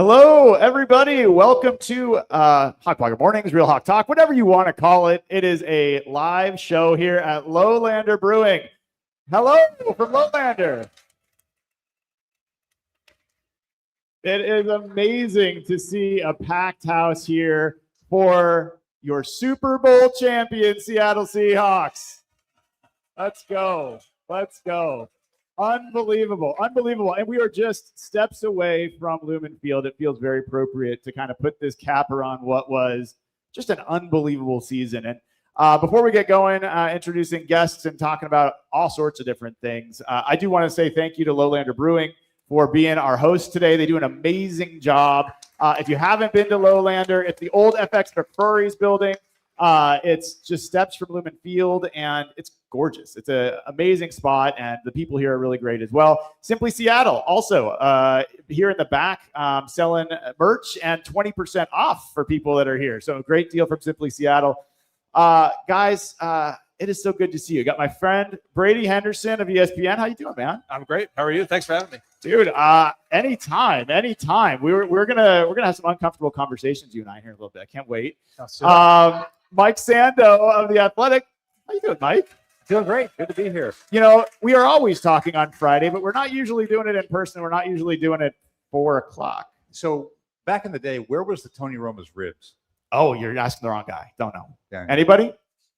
Hello, everybody. Welcome to Hawk Pocket Mornings, Real Hawk Talk, whatever you want to call it. It is a live show here at Lowlander Brewing. Hello from Lowlander. It is amazing to see a packed house here for your Super Bowl champion, Seattle Seahawks. Let's go. Let's go. Unbelievable. Unbelievable. And we are just steps away from Lumen Field. It feels very appropriate to kind of put this capper on what was just an unbelievable season. And before we get going, introducing guests and talking about all sorts of different things, I do want to say thank you to Lowlander Brewing for being our host today. They do an amazing job. If you haven't been to Lowlander, it's the old FX McCrory's building. It's just steps from Lumen Field, and it's gorgeous. It's an amazing spot, and the people here are really great as well. Simply Seattle, also here in the back, selling merch and 20% off for people that are here. So a great deal from Simply Seattle. Guys, it is so good to see you. Got my friend Brady Henderson of ESPN. How you doing, man? I'm great. How are you? Thanks for having me. Dude, anytime. We're gonna have some uncomfortable conversations, you and I, here in a little bit. I can't wait. Mike Sando of The Athletic. How you doing, Mike? Doing great. Good to be here. You know, we are always talking on Friday, but we're not usually doing it in person. We're not usually doing it 4 o'clock. So back in the day, where was the Tony Roma's ribs? Oh, you're asking the wrong guy. Don't know. Yeah. Anybody?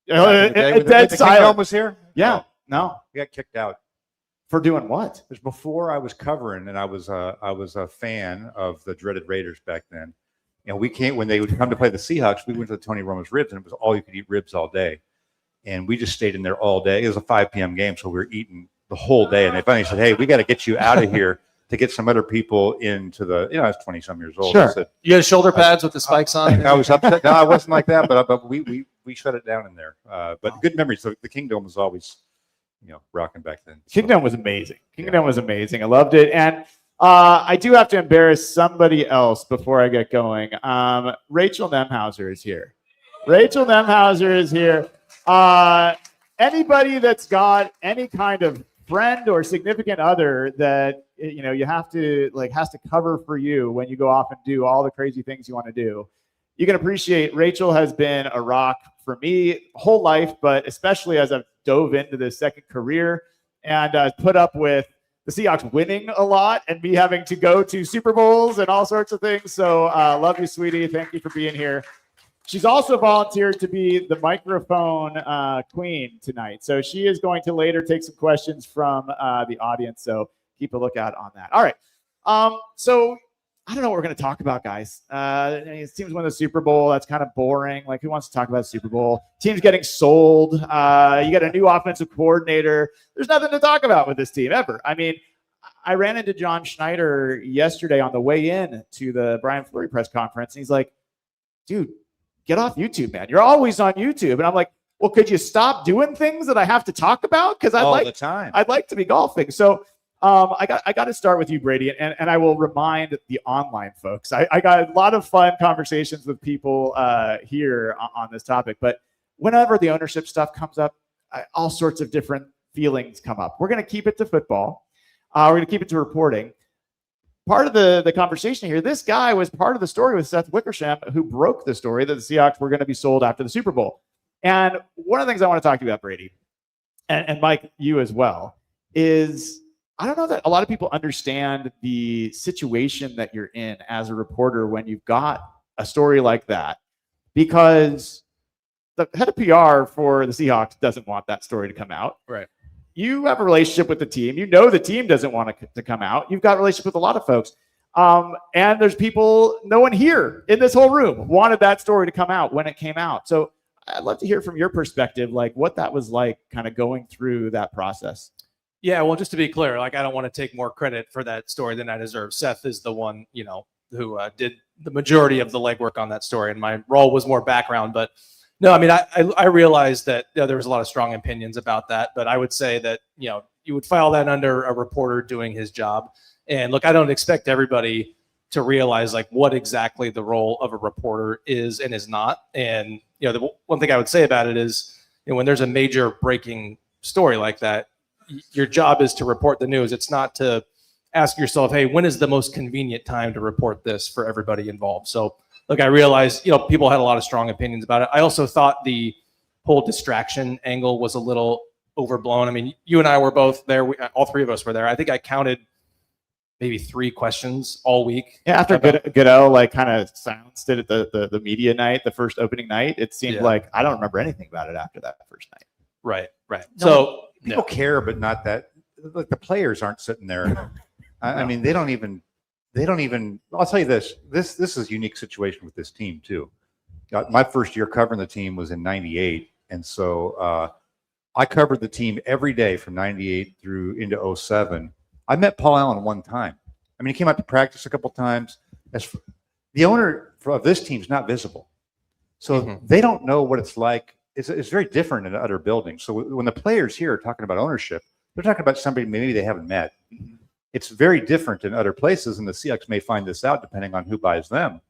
Dead silent. Was here? Yeah. No. He got kicked out. For doing what? It was before I was covering, and I was a fan of the dreaded Raiders back then. And we came when they would come to play the Seahawks. We went to the Tony Roma's ribs, and it was all you could eat ribs all day. And we just stayed in there all day. It was a 5 p.m. game, so we were eating the whole day. And they finally said, "Hey, we got to get you out of here to get some other people into the." You know, I was 20-some years old. Sure. Said, you had shoulder pads with the spikes on. I was upset. No, I wasn't like that, but we shut it down in there. But good memories. So the Kingdom was always, rocking back then. Kingdom was amazing. Kingdom was amazing. I loved it. And I do have to embarrass somebody else before I get going. Rachel Nemhauser is here. Rachel Nemhauser is here. Anybody that's got any kind of friend or significant other that you have to has to cover for you when you go off and do all the crazy things you want to do, you can appreciate Rachel has been a rock for me whole life, but especially as I've dove into this second career and put up with the Seahawks winning a lot and me having to go to Super Bowls and all sorts of things. So love you, sweetie. Thank you for being here. She's also volunteered to be the microphone queen tonight. So she is going to later take some questions from the audience. So keep a lookout on that. All right. So I don't know what we're going to talk about, guys. Teams win the Super Bowl. That's kind of boring. Like, who wants to talk about the Super Bowl? Teams getting sold. You got a new offensive coordinator. There's nothing to talk about with this team ever. I mean, I ran into John Schneider yesterday on the way in to the Brian Fleury press conference, and he's like, dude, get off YouTube, man. You're always on YouTube. And I'm like, well, could you stop doing things that I have to talk about? Because I'd like to be golfing. So I got to start with you, Brady, and I will remind the online folks. I got a lot of fun conversations with people here on this topic, but whenever the ownership stuff comes up, all sorts of different feelings come up. We're going to keep it to football. We're going to keep it to reporting. Part of the conversation here, this guy was part of the story with Seth Wickersham, who broke the story that the Seahawks were going to be sold after the Super Bowl. And one of the things I want to talk to you about, Brady, and Mike, you as well, is I don't know that a lot of people understand the situation that you're in as a reporter when you've got a story like that, because the head of PR for the Seahawks doesn't want that story to come out. Right. You have a relationship with the team. You know the team doesn't want it to come out. You've got a relationship with a lot of folks. And there's people, no one here in this whole room wanted that story to come out when it came out. So I'd love to hear from your perspective, like what that was like kind of going through that process. Yeah, well, just to be clear, I don't want to take more credit for that story than I deserve. Seth is the one, who did the majority of the legwork on that story, and my role was more background. But no, I mean, I realized that there was a lot of strong opinions about that, but I would say that, you would file that under a reporter doing his job. And look, I don't expect everybody to realize what exactly the role of a reporter is and is not. And, the one thing I would say about it is, when there's a major breaking story like that, your job is to report the news. It's not to ask yourself, hey, when is the most convenient time to report this for everybody involved? So look, I realized, people had a lot of strong opinions about it. I also thought the whole distraction angle was a little overblown. I mean, you and I were both there. All three of us were there. I think I counted maybe 3 questions all week. Yeah, after Goodell like kind of silenced it at the media night, the first opening night, it seemed like I don't remember anything about it after that first night. Right. No, So people care, but not that. Like the players aren't sitting there. I mean, they don't even. I'll tell you this. This is a unique situation with this team too. My first year covering the team was in '98, and so I covered the team every day from '98 through into '07. I met Paul Allen one time. I mean, he came out to practice a couple times. The owner of this team is not visible, so they don't know what it's like. It's very different in other buildings. So when the players here are talking about ownership, they're talking about somebody maybe they haven't met. It's very different in other places, and the Seahawks may find this out depending on who buys them.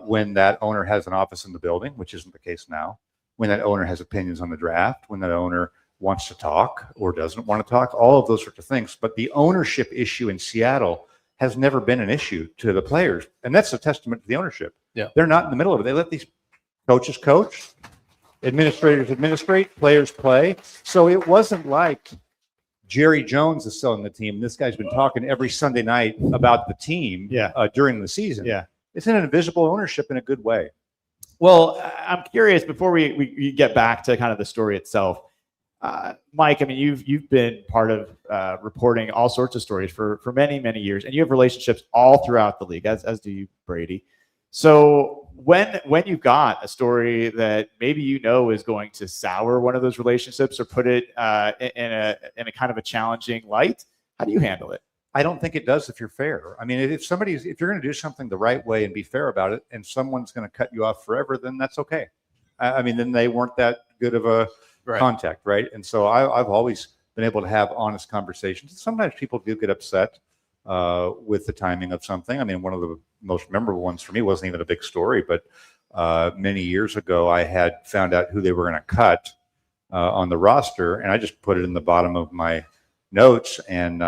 When that owner has an office in the building, which isn't the case now. When that owner has opinions on the draft, when that owner wants to talk or doesn't want to talk, all of those sorts of things. But the ownership issue in Seattle has never been an issue to the players. And that's a testament to the ownership. Yeah. They're not in the middle of it. They let these coaches coach, administrators administrate, players play. So it wasn't like Jerry Jones is selling the team. This guy's been talking every Sunday night about the team during the season. Yeah. It's an invisible ownership in a good way. Well, I'm curious, before we get back to kind of the story itself, Mike, I mean, you've been part of reporting all sorts of stories for many, many years, and you have relationships all throughout the league, as do you, Brady. So when you got a story that maybe is going to sour one of those relationships or put it in a kind of a challenging light, how do you handle it? I don't think it does if you're fair. I mean, if you're going to do something the right way and be fair about it, and someone's going to cut you off forever, then that's okay. I mean, then they weren't that good of a contact, right? And so I've always been able to have honest conversations. Sometimes people do get upset with the timing of something. I mean, one of the most memorable ones for me wasn't even a big story, but many years ago, I had found out who they were going to cut on the roster, and I just put it in the bottom of my notes, and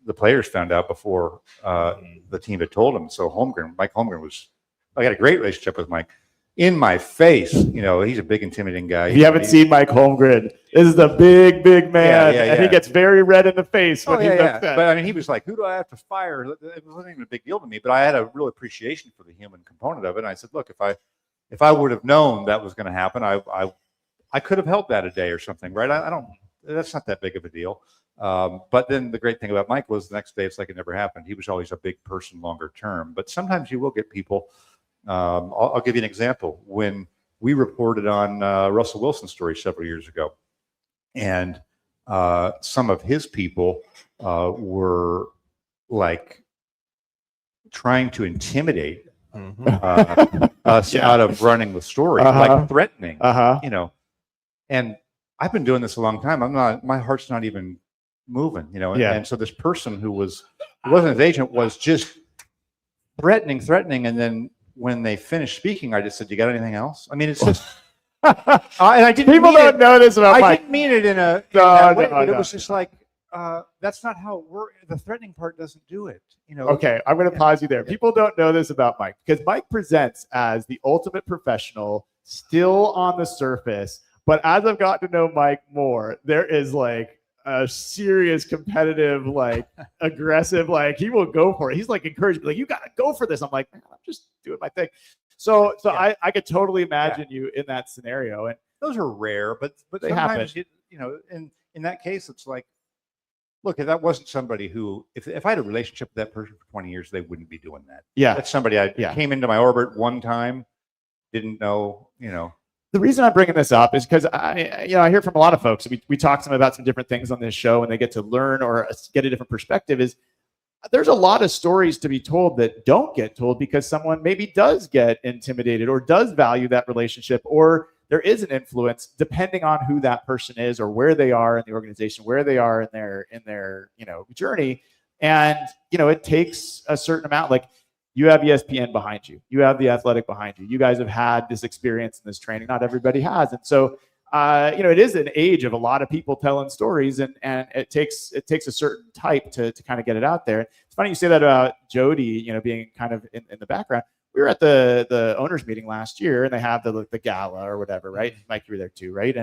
the players found out before the team had told them. So Mike Holmgren I got a great relationship with Mike. In my face, he's a big, intimidating guy. If you haven't seen Mike Holmgren, this is a big, big man, and he gets very red in the face when he's upset. But I mean, he was like, "Who do I have to fire?" It wasn't even a big deal to me, but I had a real appreciation for the human component of it. And I said, "Look, if I would have known that was going to happen, I could have helped that a day or something, right? I don't. That's not that big of a deal." But then the great thing about Mike was the next day it's like it never happened. He was always a big person longer term. But sometimes you will get people. I'll give you an example. When we reported on Russell Wilson's story several years ago, and some of his people were like trying to intimidate us out of running the story, like threatening, and I've been doing this a long time. My heart's not even moving, and so this person who wasn't his agent was just threatening, and then when they finished speaking, I just said, "You got anything else?" I mean, it's just, and I didn't. People don't know this about Mike. I didn't mean it in that way, but it was just like, that's not how it works. The threatening part doesn't do it, Okay, I'm going to pause you there. People don't know this about Mike because Mike presents as the ultimate professional, still on the surface. But as I've gotten to know Mike more, there is like a serious competitive, like aggressive, like he will go for it. He's like encouraging me, like, you got to go for this. I'm like, man, I'm just doing my thing. So I could totally imagine you in that scenario. And those are rare, but they sometimes happen. In that case, it's like, look, if that wasn't somebody who, if I had a relationship with that person for 20 years, they wouldn't be doing that. Yeah. That's somebody came into my orbit one time, didn't know, The reason I'm bringing this up is because I hear from a lot of folks. We talk to them about some different things on this show, and they get to learn or get a different perspective. Is there's a lot of stories to be told that don't get told because someone maybe does get intimidated or does value that relationship, or there is an influence depending on who that person is or where they are in the organization, where they are in their journey, and it takes a certain amount. Like, you have ESPN behind you. You have The Athletic behind you. You guys have had this experience and this training. Not everybody has. And so it is an age of a lot of people telling stories, and it takes a certain type to kind of get it out there. It's funny you say that about Jody, being kind of in the background. We were at the owners meeting last year, and they have the gala or whatever, right? Mike, you were there too, right?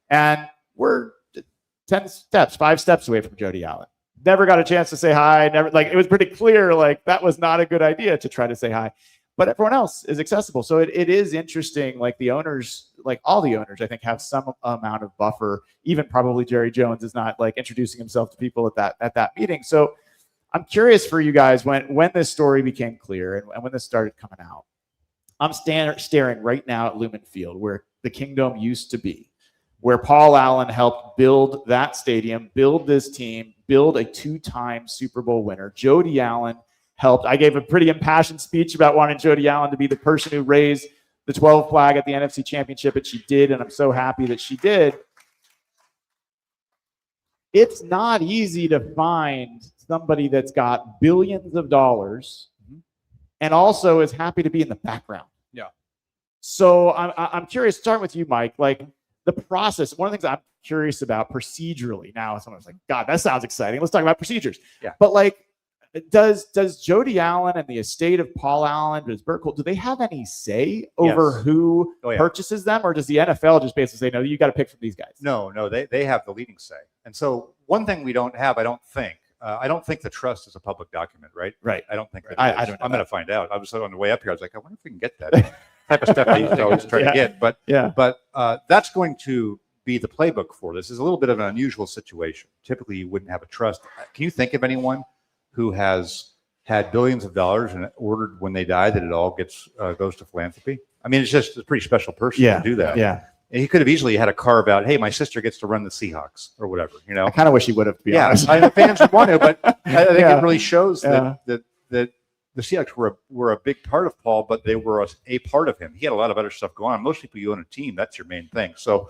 And we're 5 steps away from Jody Allen. Never got a chance to say hi. Never, it was pretty clear, that was not a good idea to try to say hi. But everyone else is accessible. So it is interesting. The owners, all the owners, I think, have some amount of buffer. Even probably Jerry Jones is not introducing himself to people at that meeting. So I'm curious for you guys when this story became clear and when this started coming out. I'm staring right now at Lumen Field, where the Kingdom used to be, where Paul Allen helped build that stadium, build this team, build a 2-time Super Bowl winner. Jody Allen helped. I gave a pretty impassioned speech about wanting Jody Allen to be the person who raised the 12 flag at the NFC Championship, and she did, and I'm so happy that she did. It's not easy to find somebody that's got billions of dollars and also is happy to be in the background. Yeah. So I'm curious, starting with you, Mike, the process. One of the things I'm curious about procedurally now, someone's like, God, that sounds exciting. Let's talk about procedures. Yeah. But does Jody Allen and the estate of Paul Allen, does Burkle, do they have any say over who purchases them, or does the NFL just basically say, no, you got to pick from these guys? No, they have the leading say. And so one thing we don't have, I don't think the trust is a public document, right? Right. I don't think that I don't know. I'm going to find out. I was on the way up here. I was like, I wonder if we can get that type of stuff I used to always try to get. But that's going to be the playbook for this. Is a little bit of an unusual situation. Typically, you wouldn't have a trust. Can you think of anyone who has had billions of dollars and ordered when they die that it all goes to philanthropy? I mean, it's just a pretty special person to do that. Yeah. And he could have easily had a carve out, hey, my sister gets to run the Seahawks or whatever, I kind of wish he would have, to be honest. The fans would want to, but I think it really shows that the Seahawks were a big part of Paul, but they were a part of him. He had a lot of other stuff going on. Most people, you own a team, that's your main thing. So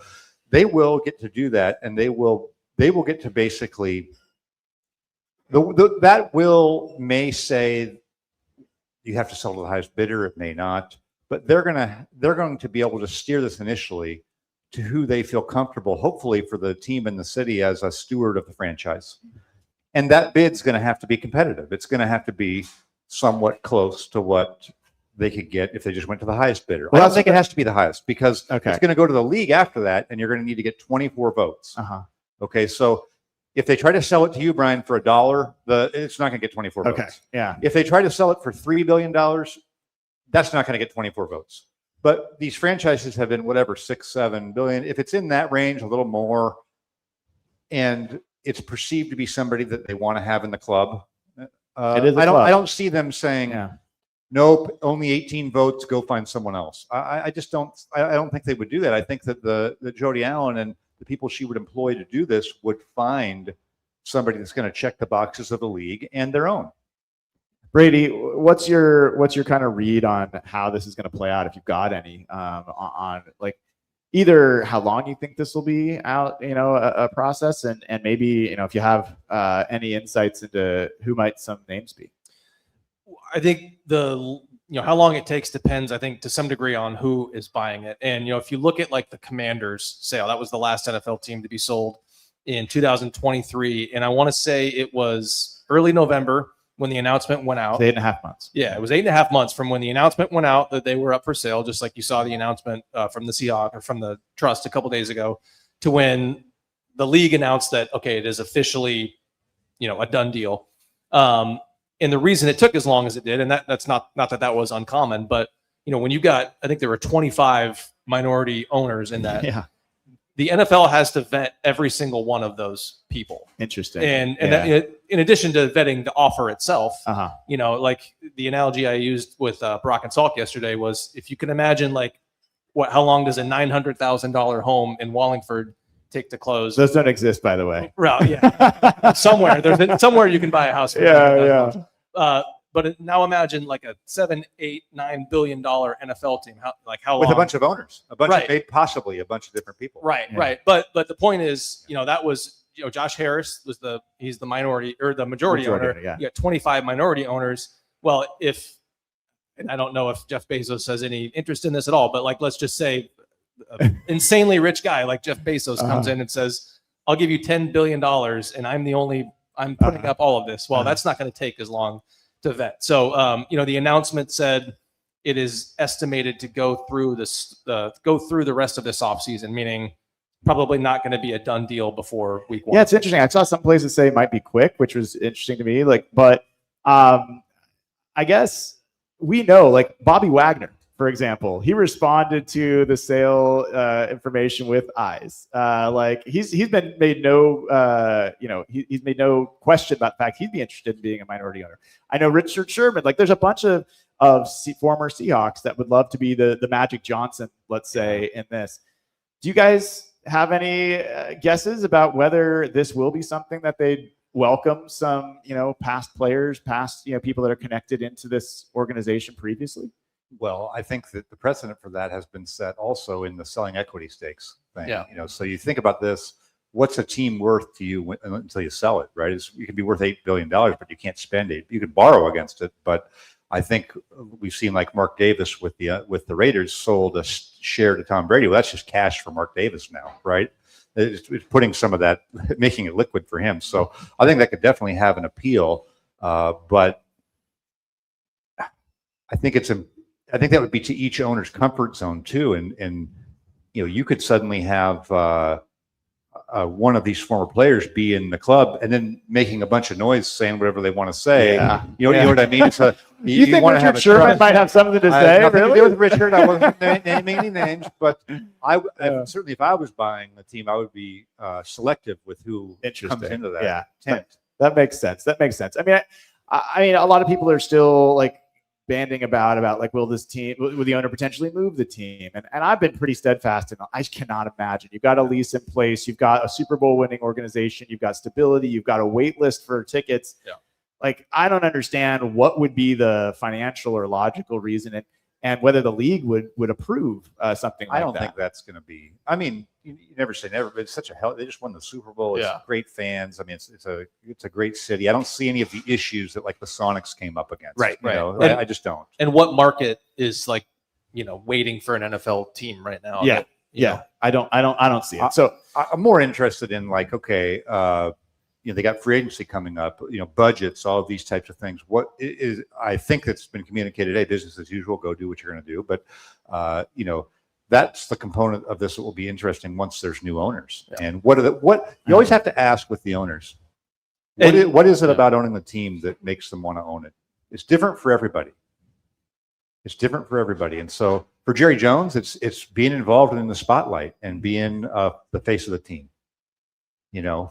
they will get to do that, and they will get to basically that will may say you have to sell to the highest bidder. It may not, but they're going to be able to steer this initially to who they feel comfortable, hopefully for the team and the city as a steward of the franchise. And that bid's going to have to be competitive. It's going to have to be somewhat close to what they could get if they just went to the highest bidder. I don't think it has to be the highest, because it's going to go to the league after that, and you're going to need to get 24 votes. Okay, so if they try to sell it to you, Brian, for $1, it's not going to get 24 votes. Yeah. If they try to sell it for $3 billion, that's not going to get 24 votes. But these franchises have been whatever, 6, 7 billion. If it's in that range, a little more, and it's perceived to be somebody that they want to have in the club, I don't see them saying, nope, only 18 votes, go find someone else. I just don't. I don't think they would do that. I think that the Jody Allen and the people she would employ to do this would find somebody that's going to check the boxes of the league and their own. Brady, what's your kind of read on how this is going to play out, if you've got any, on either how long you think this will be out, a process, and maybe, if you have any insights into who might some names be? I think how long it takes depends, I think, to some degree on who is buying it. And, if you look at the Commanders sale, that was the last NFL team to be sold in 2023. And I want to say it was early November when the announcement went out. 8.5 months. Yeah, it was 8.5 months from when the announcement went out that they were up for sale, just like you saw the announcement from the Seahawks or from the Trust a couple days ago, to when the league announced that, okay, it is officially, a done deal. And the reason it took as long as it did, and that's not that was uncommon, but when you got, I think there were 25 minority owners in that. Yeah. The NFL has to vet every single one of those people. Interesting. And that, in addition to vetting the offer itself, the analogy I used with Brock and Salk yesterday was, if you can imagine, how long does a $900,000 home in Wallingford take to close? Those don't exist, by the way. Right. Yeah. somewhere you can buy a house. For but now imagine a $7, $8, $9 billion NFL team. How with long? a bunch of owners, possibly a bunch of different people. Right. Yeah. Right. But the point is, that was, Josh Harris was he's the minority or the majority owner. Yeah. You got 25 minority owners. Well, and I don't know if Jeff Bezos has any interest in this at all, but let's just say an insanely rich guy like Jeff Bezos comes in and says, I'll give you $10 billion and I'm putting up all of this. Well, that's not going to take as long to vet. So, the announcement said it is estimated to go through the rest of this offseason, meaning probably not going to be a done deal before week 1. Yeah, it's interesting. I saw some places say it might be quick, which was interesting to me. But I guess we know, like Bobby Wagner, for example, he responded to the sale information with eyes. He's been made no, he's made no question about the fact he'd be interested in being a minority owner. I know Richard Sherman. Like, there's a bunch of former Seahawks that would love to be the Magic Johnson, let's say, in this. Do you guys have any guesses about whether this will be something that they'd welcome some, past players, past, people that are connected into this organization previously? Well, I think that the precedent for that has been set also in the selling equity stakes thing. Yeah. So you think about this, what's a team worth to you until you sell it, right? You can be worth $8 billion, but you can't spend it. You can borrow against it, but I think we've seen like Mark Davis with the Raiders sold a share to Tom Brady. Well, that's just cash for Mark Davis now, right? It's putting some of that, making it liquid for him. So I think that could definitely have an appeal, but I think that would be to each owner's comfort zone too. And you could suddenly have one of these former players be in the club and then making a bunch of noise saying whatever they want to say. Yeah. You know what I mean? So you think want to Richard have Sherman might have something to say? Nothing Really? to do with Richard. I wasn't naming any names, but certainly if I was buying the team, I would be selective with who comes into that tent. That makes sense. I mean, a lot of people are still like banding about like, will the owner potentially move the team? And I've been pretty steadfast, and I cannot imagine. You've got a lease in place, you've got a Super Bowl winning organization, you've got stability, you've got a wait list for tickets. Yeah. Like, I don't understand what would be the financial or logical reason, and whether the league would approve something like that. I don't think that's going to be. I mean, you never say never, but it's such a hell. They just won the Super Bowl. It's great fans. I mean, it's a great city. I don't see any of the issues that like the Sonics came up against. Right. I just don't. And what market is like, waiting for an NFL team right now? Yeah. I don't see it. So I'm more interested in like, okay, they got free agency coming up, budgets, all of these types of things. What is, I think that's been communicated, hey, business as usual, go do what you're going to do. But, that's the component of this that will be interesting once there's new owners. Yeah. And what you always have to ask with the owners, what is it about owning the team that makes them want to own it? It's different for everybody. And so for Jerry Jones, it's being involved in the spotlight and being the face of the team.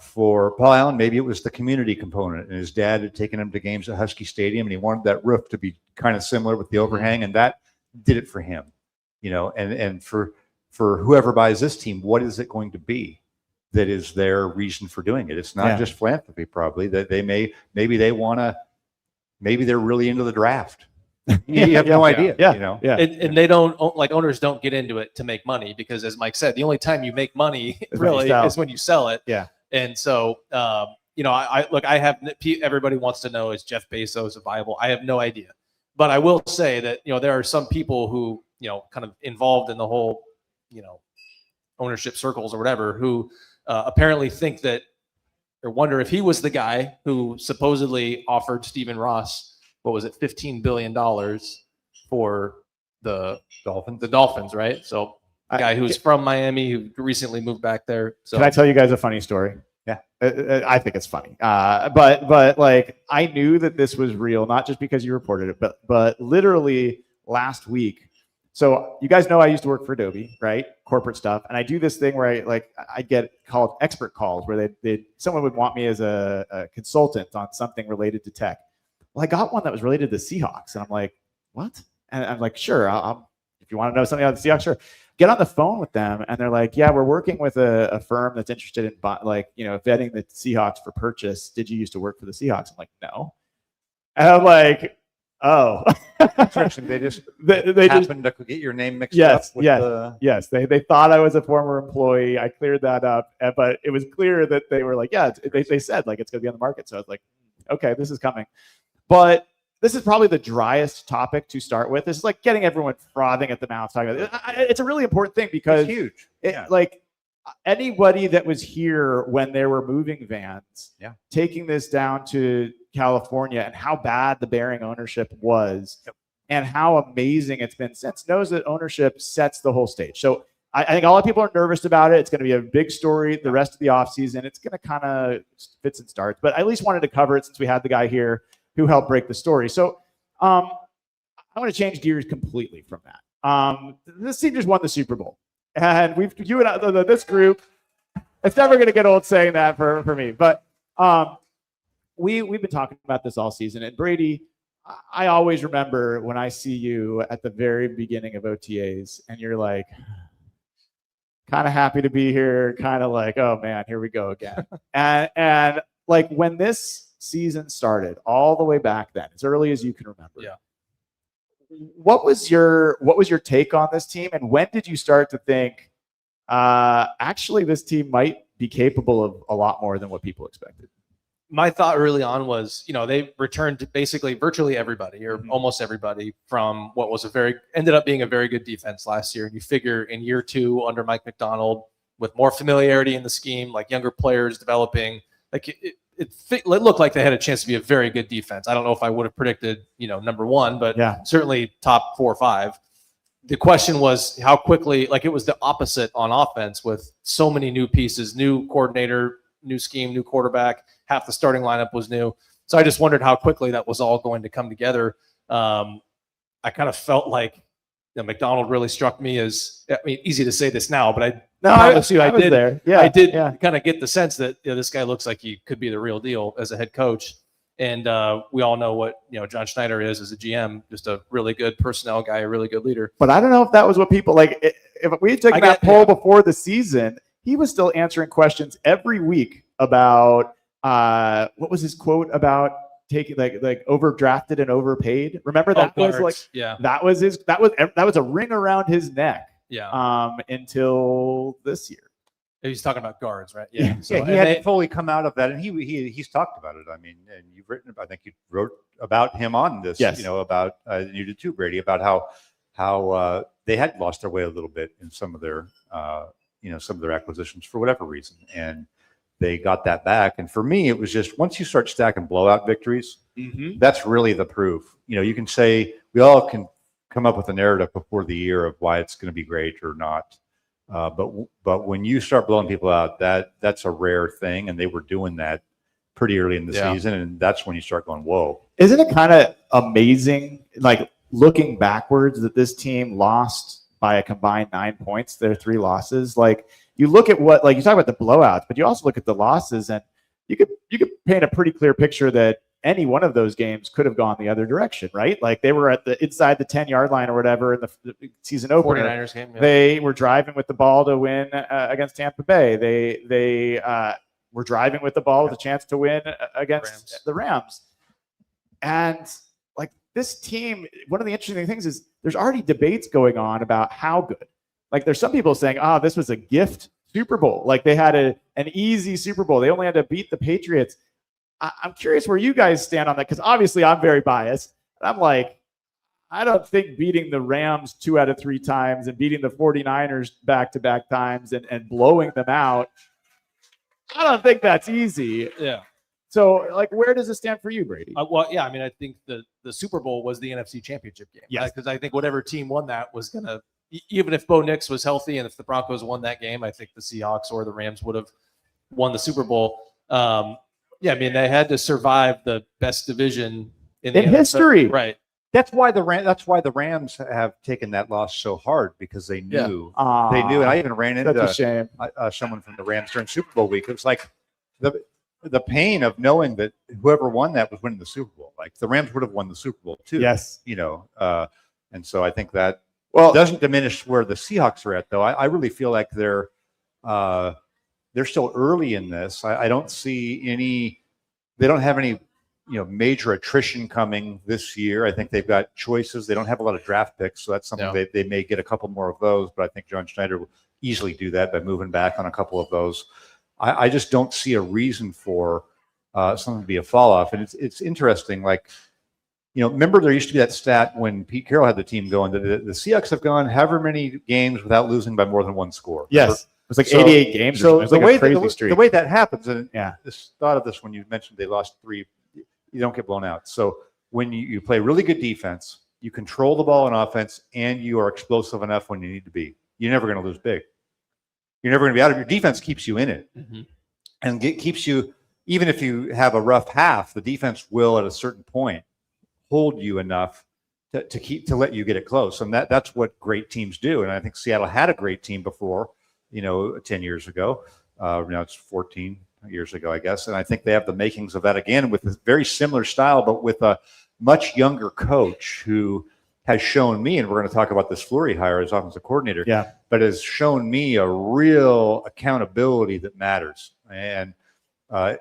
For Paul Allen, maybe it was the community component, and his dad had taken him to games at Husky Stadium, and he wanted that roof to be kind of similar with the overhang, and that did it for him. And for whoever buys this team, what is it going to be that is their reason for doing it? It's not just philanthropy, probably. That maybe they're really into the draft. You have no idea. And they don't, like, owners don't get into it to make money, because as Mike said, the only time you make money really is when you sell it. Yeah. And so, everybody wants to know, is Jeff Bezos viable? I have no idea, but I will say that, there are some people who, kind of involved in the whole, ownership circles or whatever, who apparently think that, or wonder if he was the guy who supposedly offered Stephen Ross, what was it, $15 billion for the Dolphins, right? So a guy who's from Miami, who recently moved back there. So can I tell you guys a funny story? Yeah. I think it's funny. But like, I knew that this was real, not just because you reported it, but literally last week. So you guys know I used to work for Adobe, right? Corporate stuff. And I do this thing where I get called expert calls, where someone would want me as a consultant on something related to tech. Well, I got one that was related to the Seahawks, and I'm like, what? And I'm like, sure, I'll if you want to know something about the Seahawks, sure. Get on the phone with them, and they're like, yeah, we're working with a firm that's interested in vetting the Seahawks for purchase. Did you used to work for the Seahawks? I'm like, no. And I'm like, oh. They just happened to get your name mixed up with yes. They thought I was a former employee. I cleared that up, but it was clear that they were like, yeah, they said like it's going to be on the market. So I was like, okay, this is coming. But this is probably the driest topic to start with. This is like getting everyone frothing at the mouth talking about it. It's a really important thing because It's huge. Like anybody that was here when there were moving vans, taking this down to California and how bad the Bearing ownership was, and how amazing it's been since, knows that ownership sets the whole stage. So I think a lot of people are nervous about it. It's going to be a big story the rest of the offseason. It's going to kind of fits and starts, but I at least wanted to cover it since we had the guy here who helped break the story. So I'm going to change gears completely from that. This team just won the Super Bowl, and you and I, this group, it's never going to get old saying that for me, but we've been talking about this all season. And Brady, I always remember when I see you at the very beginning of OTAs and you're like, kind of happy to be here, kind of like, oh man, here we go again. and like when this season started, all the way back then, as early as you can remember. Yeah. What was your take on this team, and when did you start to think, actually, this team might be capable of a lot more than what people expected? My thought early on was, they returned to basically virtually everybody or almost everybody from what was ended up being a very good defense last year. And you figure in year 2 under Mike McDonald, with more familiarity in the scheme, like younger players developing, like it looked like they had a chance to be a very good defense. I don't know if I would have predicted, number 1, but certainly top 4 or 5. The question was how quickly, like it was the opposite on offense with so many new pieces, new coordinator, new scheme, new quarterback. Half the starting lineup was new. So I just wondered how quickly that was all going to come together. I kind of felt like McDonald really struck me as, easy to say this now, but I did there. Yeah, I did kind of get the sense that this guy looks like he could be the real deal as a head coach. And we all know what John Schneider is as a GM, just a really good personnel guy, a really good leader. But I don't know if that was what people like. If we took that poll before the season, he was still answering questions every week about what was his quote about taking like overdrafted and overpaid. Remember that was like that was a ring around his neck. Until this year. He's talking about guards, right? Yeah. So he hadn't fully come out of that, and he's talked about it. I mean, and you've written. I think you wrote about him on this. Yes. About you did too, Brady, about how they had lost their way a little bit in some of their acquisitions for whatever reason, and they got that back. And for me, it was just once you start stacking blowout victories, that's really the proof. You can say we all can come up with a narrative before the year of why it's going to be great or not. But when you start blowing people out, that's a rare thing, and they were doing that pretty early in the season, and that's when you start going, whoa. Isn't it kind of amazing, like looking backwards, that this team lost by a combined 9 points, their 3 losses? Like you look at what, like you talk about the blowouts, but you also look at the losses, and you could paint a pretty clear picture that any one of those games could have gone the other direction, right? Like they were inside the 10-yard line or whatever in the season opener. 49ers game. Yeah. They were driving with the ball to win against Tampa Bay. They were driving with the ball with a chance to win against the Rams. And like this team, one of the interesting things is there's already debates going on about how good. Like there's some people saying, this was a gift Super Bowl. Like they had an easy Super Bowl. They only had to beat the Patriots. I'm curious where you guys stand on that, because obviously I'm very biased. I'm like, I don't think beating the Rams 2 out of 3 times and beating the 49ers back-to-back times and blowing them out, I don't think that's easy. Yeah. So, like, where does it stand for you, Brady? I think the Super Bowl was the NFC Championship game. Yes. Because I think whatever team won that was going to, even if Bo Nix was healthy and if the Broncos won that game, I think the Seahawks or the Rams would have won the Super Bowl. They had to survive the best division in history, right? That's why the Rams have taken that loss so hard, because they knew. They knew, and I even ran into someone from the Rams during Super Bowl week. It was like the pain of knowing that whoever won that was winning the Super Bowl. Like the Rams would have won the Super Bowl too. Yes, and so I think that doesn't diminish where the Seahawks are at, though. I really feel like they're still early in this. I don't see they don't have any, major attrition coming this year. I think they've got choices. They don't have a lot of draft picks, so that's something they may get a couple more of those, but I think John Schneider will easily do that by moving back on a couple of those. I just don't see a reason for something to be a fall off. And it's interesting. Like remember there used to be that stat when Pete Carroll had the team going that the Seahawks have gone however many games without losing by more than one score. Yes. Remember? It was like 88 games. So It was like a crazy streak. the way that happens, and Yeah. this thought of this when you mentioned they lost 3, you don't get blown out. So when you play really good defense, you control the ball in offense, and you are explosive enough when you need to be, you're never going to lose big. You're never going to be out of your defense. Keeps you in it, and keeps you. Even if you have a rough half, the defense will at a certain point hold you enough to let you get it close, and that's what great teams do. And I think Seattle had a great team before, 10 years ago. Now it's 14 years ago, I guess, and I think they have the makings of that again with a very similar style, but with a much younger coach who has shown me, and we're going to talk about this Fleury hire as offensive coordinator, but has shown me a real accountability that matters. And I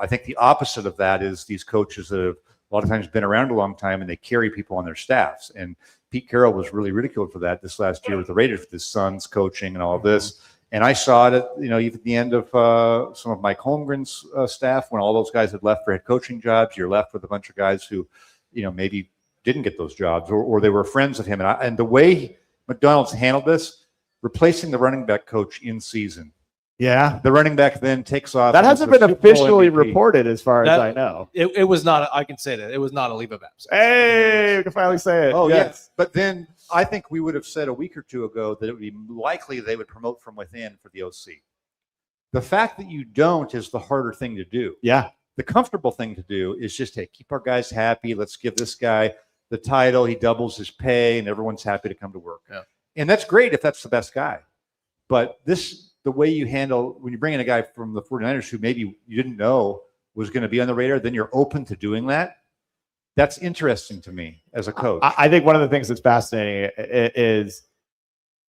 think the opposite of that is these coaches that have a lot of times been around a long time and they carry people on their staffs. And Pete Carroll was really ridiculed for that this last year with the Raiders, with his son's coaching and all of this. And I saw it at, even at the end of some of Mike Holmgren's staff, when all those guys had left for head coaching jobs. You're left with a bunch of guys who, maybe didn't get those jobs, or they were friends of him. And the way McDonald's handled this, replacing the running back coach in season. Yeah. The running back then takes off. That hasn't been officially reported as far as I know. It was not, I can say that. It was not a leave of absence. Hey, we can finally say it. Oh, yes. But then I think we would have said a week or two ago that it would be likely they would promote from within for the OC. The fact that you don't is the harder thing to do. Yeah. The comfortable thing to do is just, hey, keep our guys happy. Let's give this guy the title. He doubles his pay, and everyone's happy to come to work. Yeah. And that's great if that's the best guy. But the way you handle when you bring in a guy from the 49ers who maybe you didn't know was going to be on the radar, then you're open to doing that. That's interesting to me as a coach. I think one of the things that's fascinating is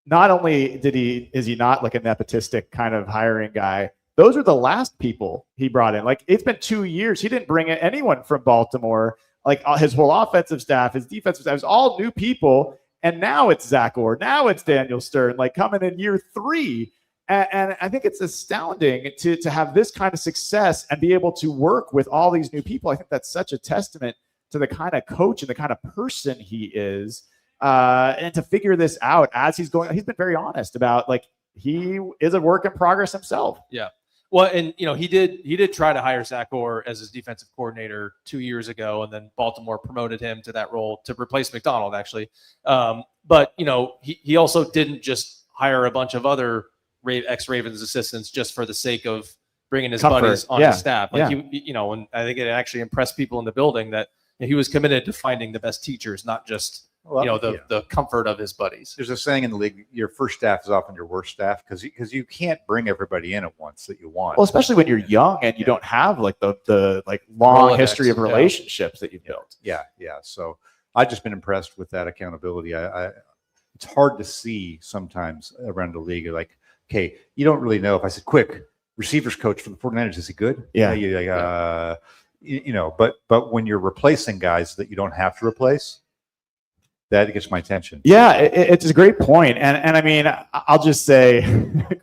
not only is he not like a nepotistic kind of hiring guy, those are the last people he brought in. Like, it's been 2 years. He didn't bring in anyone from Baltimore. Like, his whole offensive staff, his defensive staff, it was all new people. And now it's Zach Orr. Now it's Daniel Stern, like coming in year 3. And I think it's astounding to have this kind of success and be able to work with all these new people. I think that's such a testament to the kind of coach and the kind of person he is, and to figure this out as he's going. He's been very honest about, like, he is a work in progress himself. Yeah. Well, and he did try to hire Zach Orr as his defensive coordinator 2 years ago, and then Baltimore promoted him to that role to replace McDonald, actually. But he also didn't just hire a bunch of other ex-Ravens assistants just for the sake of bringing his buddies on his staff. Like, and I think it actually impressed people in the building that he was committed to finding the best teachers, not just the comfort of his buddies. There's a saying in the league: your first staff is often your worst staff, because you can't bring everybody in at once that you want. Well, especially when you're young and you don't have like the long history of relationships that you've built. Yeah. So I've just been impressed with that accountability. It's hard to see sometimes around the league. Like, okay, you don't really know. If I said, quick, receivers coach for the 49ers, is he good? Yeah. But when you're replacing guys that you don't have to replace, that gets my attention. Yeah, it's a great point. And I mean, I'll just say,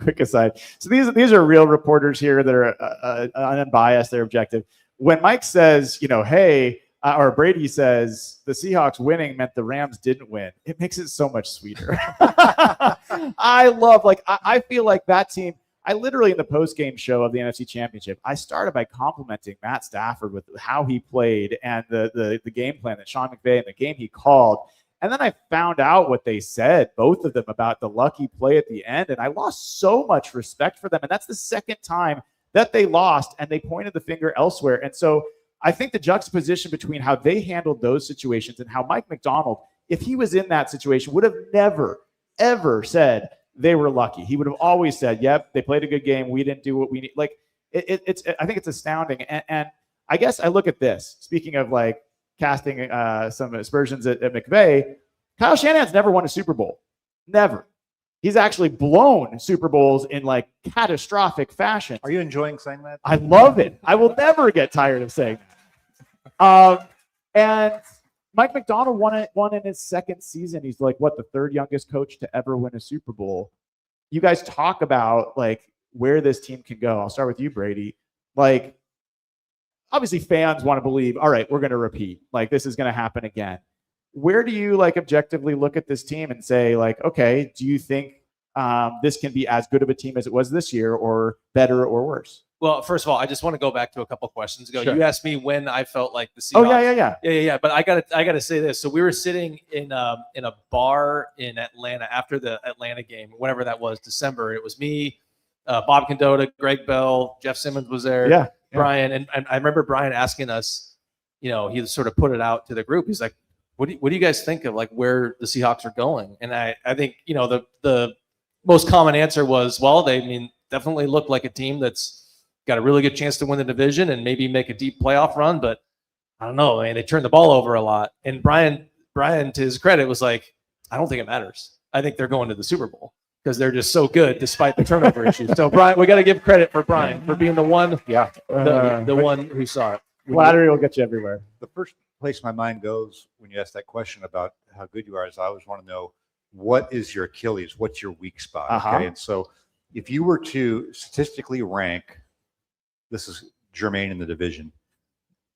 quick aside. So these are real reporters here that are unbiased, they're objective. When Mike says, hey, or Brady says the Seahawks winning meant the Rams didn't win, it makes it so much sweeter. I feel like that team, I literally, in the post-game show of the NFC Championship, I started by complimenting Matt Stafford with how he played and the game plan that Sean McVay and the game he called. And then I found out what they said, both of them, about the lucky play at the end. And I lost so much respect for them. And that's the second time that they lost, and they pointed the finger elsewhere. And so I think the juxtaposition between how they handled those situations and how Mike McDonald, if he was in that situation, would have never, ever said they were lucky. He would have always said, yep, they played a good game. We didn't do what we need. Like, I think it's astounding. And I guess I look at this, speaking of like casting some aspersions at McVay, Kyle Shanahan's never won a Super Bowl. Never. He's actually blown Super Bowls in like catastrophic fashion. Are you enjoying saying that? I love it. I will never get tired of saying that. And Mike McDonald won in his second season. He's like, the third youngest coach to ever win a Super Bowl. You guys talk about like where this team can go. I'll start with you, Brady. Like, obviously fans want to believe, all right, we're going to repeat. Like this is going to happen again. Where do you like objectively look at this team and say like, okay, do you think this can be as good of a team as it was this year, or better or worse? Well, first of all, I just want to go back to a couple questions ago. Sure. You asked me when I felt like the Seahawks. Oh yeah. But I gotta say this. So we were sitting in a bar in Atlanta after the Atlanta game, whatever that was, December. It was me, Bob Condota, Greg Bell, Jeff Simmons was there, Yeah. Brian, and I remember Brian asking us, he sort of put it out to the group. He's like, what do you guys think of like where the Seahawks are going? And I think the most common answer was, well, they definitely look like a team that's got a really good chance to win the division and maybe make a deep playoff run, but I don't know, man. They turned the ball over a lot. And Brian, to his credit, was like, I don't think it matters. I think they're going to the Super Bowl because they're just so good despite the turnover issues. So Brian, we got to give credit for Brian for being the one, the one who saw it. Flattery will get you everywhere. The first place my mind goes when you ask that question about how good you are is I always want to know, what is your Achilles? What's your weak spot? Okay. And so if you were to statistically rank, this is germane in the division,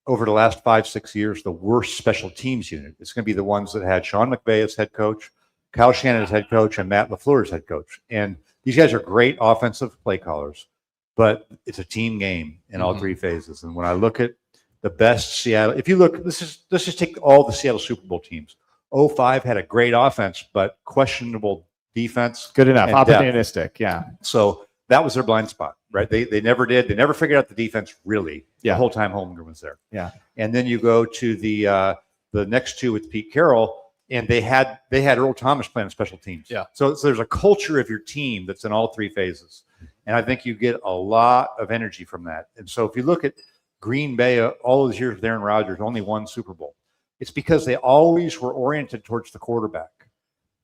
over the last 5-6 years, the worst special teams unit, it's going to be the ones that had Sean McVay as head coach, Kyle Shanahan as head coach, and Matt LaFleur as head coach. And these guys are great offensive play callers, but it's a team game in all three phases. And when I look at the best Seattle, if you look, let's just take all the Seattle Super Bowl teams. 05 had a great offense, but questionable defense. Good enough. Opportunistic. Depth. Yeah. So that was their blind spot, right? They never did. They never figured out the defense really. Yeah. The whole time Holmgren was there. Yeah. And then you go to the next two with Pete Carroll, and they had Earl Thomas playing on special teams. Yeah. So there's a culture of your team that's in all three phases, and I think you get a lot of energy from that. And so if you look at Green Bay, all those years with Aaron Rodgers, only one Super Bowl. It's because they always were oriented towards the quarterback.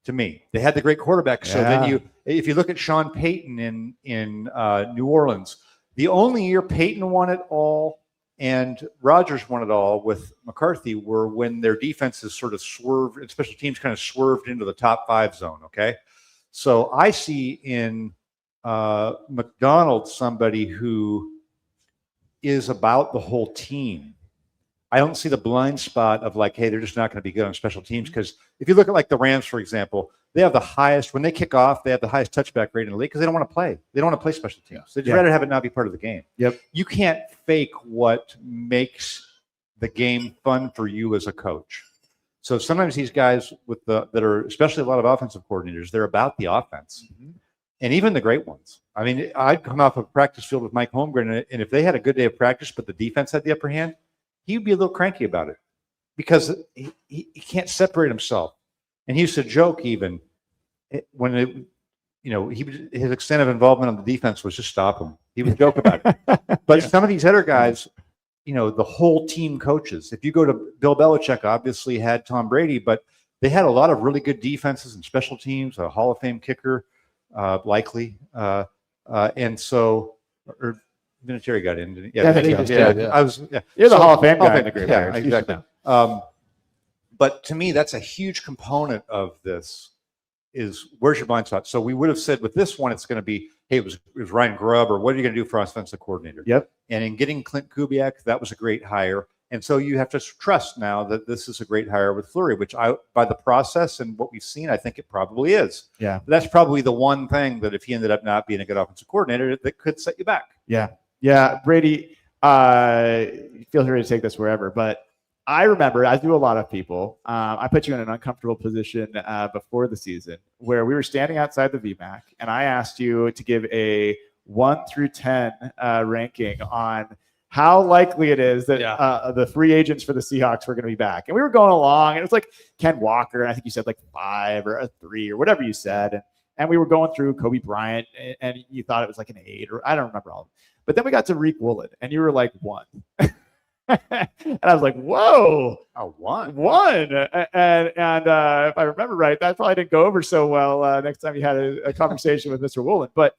To me, they had the great quarterback. So then if you look at Sean Payton in New Orleans, the only year Payton won it all and Rodgers won it all with McCarthy were when their defenses sort of swerved, and special teams kind of swerved into the top 5 zone. Okay, so I see in McDonald somebody who is about the whole team. I don't see the blind spot of like, hey, they're just not going to be good on special teams. Because if you look at like the Rams, for example, they have the highest, when they kick off, they have the highest touchback rate in the league because they don't want to play. They don't want to play special teams. They'd rather have it not be part of the game. Yep. You can't fake what makes the game fun for you as a coach. So sometimes these guys that are, especially a lot of offensive coordinators, they're about the offense. And even the great ones. I mean, I'd come off a practice field with Mike Holmgren, and if they had a good day of practice, but the defense had the upper hand, he'd be a little cranky about it because he can't separate himself. And he used to joke even when his extent of involvement on the defense was just stop him. He would joke about it. But some of these other guys, the whole team coaches. If you go to Bill Belichick, obviously had Tom Brady, but they had a lot of really good defenses and special teams, a Hall of Fame kicker, likely. And so, or Vinatieri got in, didn't he? Yeah, I think he did. I was. Yeah. You're the Hall of Fame guy in the group. Yeah, exactly. But to me, that's a huge component of this. Is where's your blind spot? So we would have said with this one, it's going to be, hey, it was Ryan Grubb, or what are you going to do for offensive coordinator? Yep. And in getting Clint Kubiak, that was a great hire. And so you have to trust now that this is a great hire with Fleury, which by the process and what we've seen, I think it probably is. Yeah. But that's probably the one thing that if he ended up not being a good offensive coordinator, that could set you back. Yeah. Yeah. Brady, feel free to take this wherever, but I remember, as do a lot of people, I put you in an uncomfortable position before the season where we were standing outside the VMAC, and I asked you to give a 1 through 10 ranking on how likely it is that the free agents for the Seahawks were going to be back. And we were going along, and it was like Ken Walker, and I think you said like 5 or a 3 or whatever you said. And we were going through Kobe Bryant, and you thought it was like an 8, or I don't remember all of them. But then we got to Reek Woolen, and you were like 1. And I was like, whoa, a 1. And if I remember right, that probably didn't go over so well next time you had a conversation with Mr. Woolen. But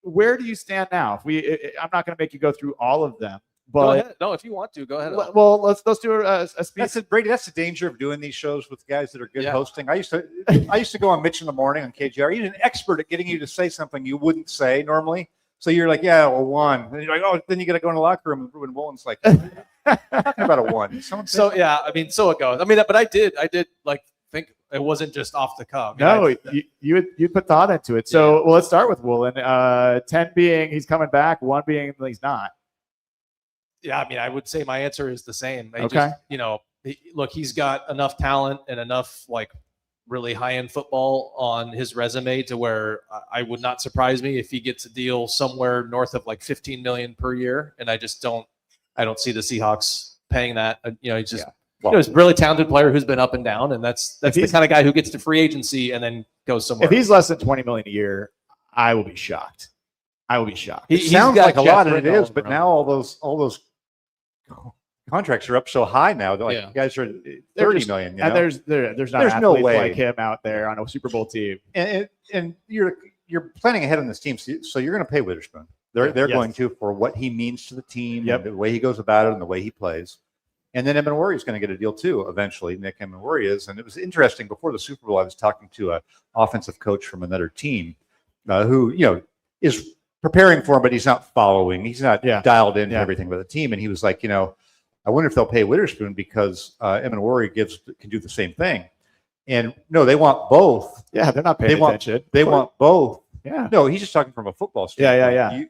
where do you stand now? I'm not going to make you go through all of them. But go ahead. No, if you want to, go ahead. Well, let's do a speech. Brady, that's the danger of doing these shows with guys that are good hosting. I used to go on Mitch in the Morning on KGR. He's an expert at getting you to say something you wouldn't say normally. So you're like, yeah, a 1. And you're like, oh, then you got to go in the locker room and Woolen's like, talking about a 1. So yeah, I mean, so it goes. I mean, but I did like think it wasn't just off the cuff. No, you put thought into it. So well, let's start with Woolen. 10 being he's coming back, 1 being he's not. Yeah, I mean, I would say my answer is the same. Okay. Look, he's got enough talent and enough like really high-end football on his resume to where I would not surprise me if he gets a deal somewhere north of like $15 million per year. And I don't see the Seahawks paying that. He's just he's a really talented player who's been up and down, and that's the kind of guy who gets to free agency and then goes somewhere. If he's less than $20 million a year, I will be shocked. It sounds like a lot, and it is, but now all those contracts are up so high now. Like guys are 30 million. You know? And there's no way like him out there on a Super Bowl team. And you're planning ahead on this team, so you're going to pay Witherspoon. They're going to for what he means to the team, and the way he goes about it, and the way he plays. And then Emenwari is going to get a deal too eventually. Nick Emenwari is, and it was interesting before the Super Bowl. I was talking to an offensive coach from another team who is preparing for him, but he's not following. He's not dialed into everything with the team, and he was like, I wonder if they'll pay Witherspoon because Emenwari can do the same thing. And no, they want both. Yeah, they're not paying attention. They want both. Yeah. No, he's just talking from a football standpoint. Yeah.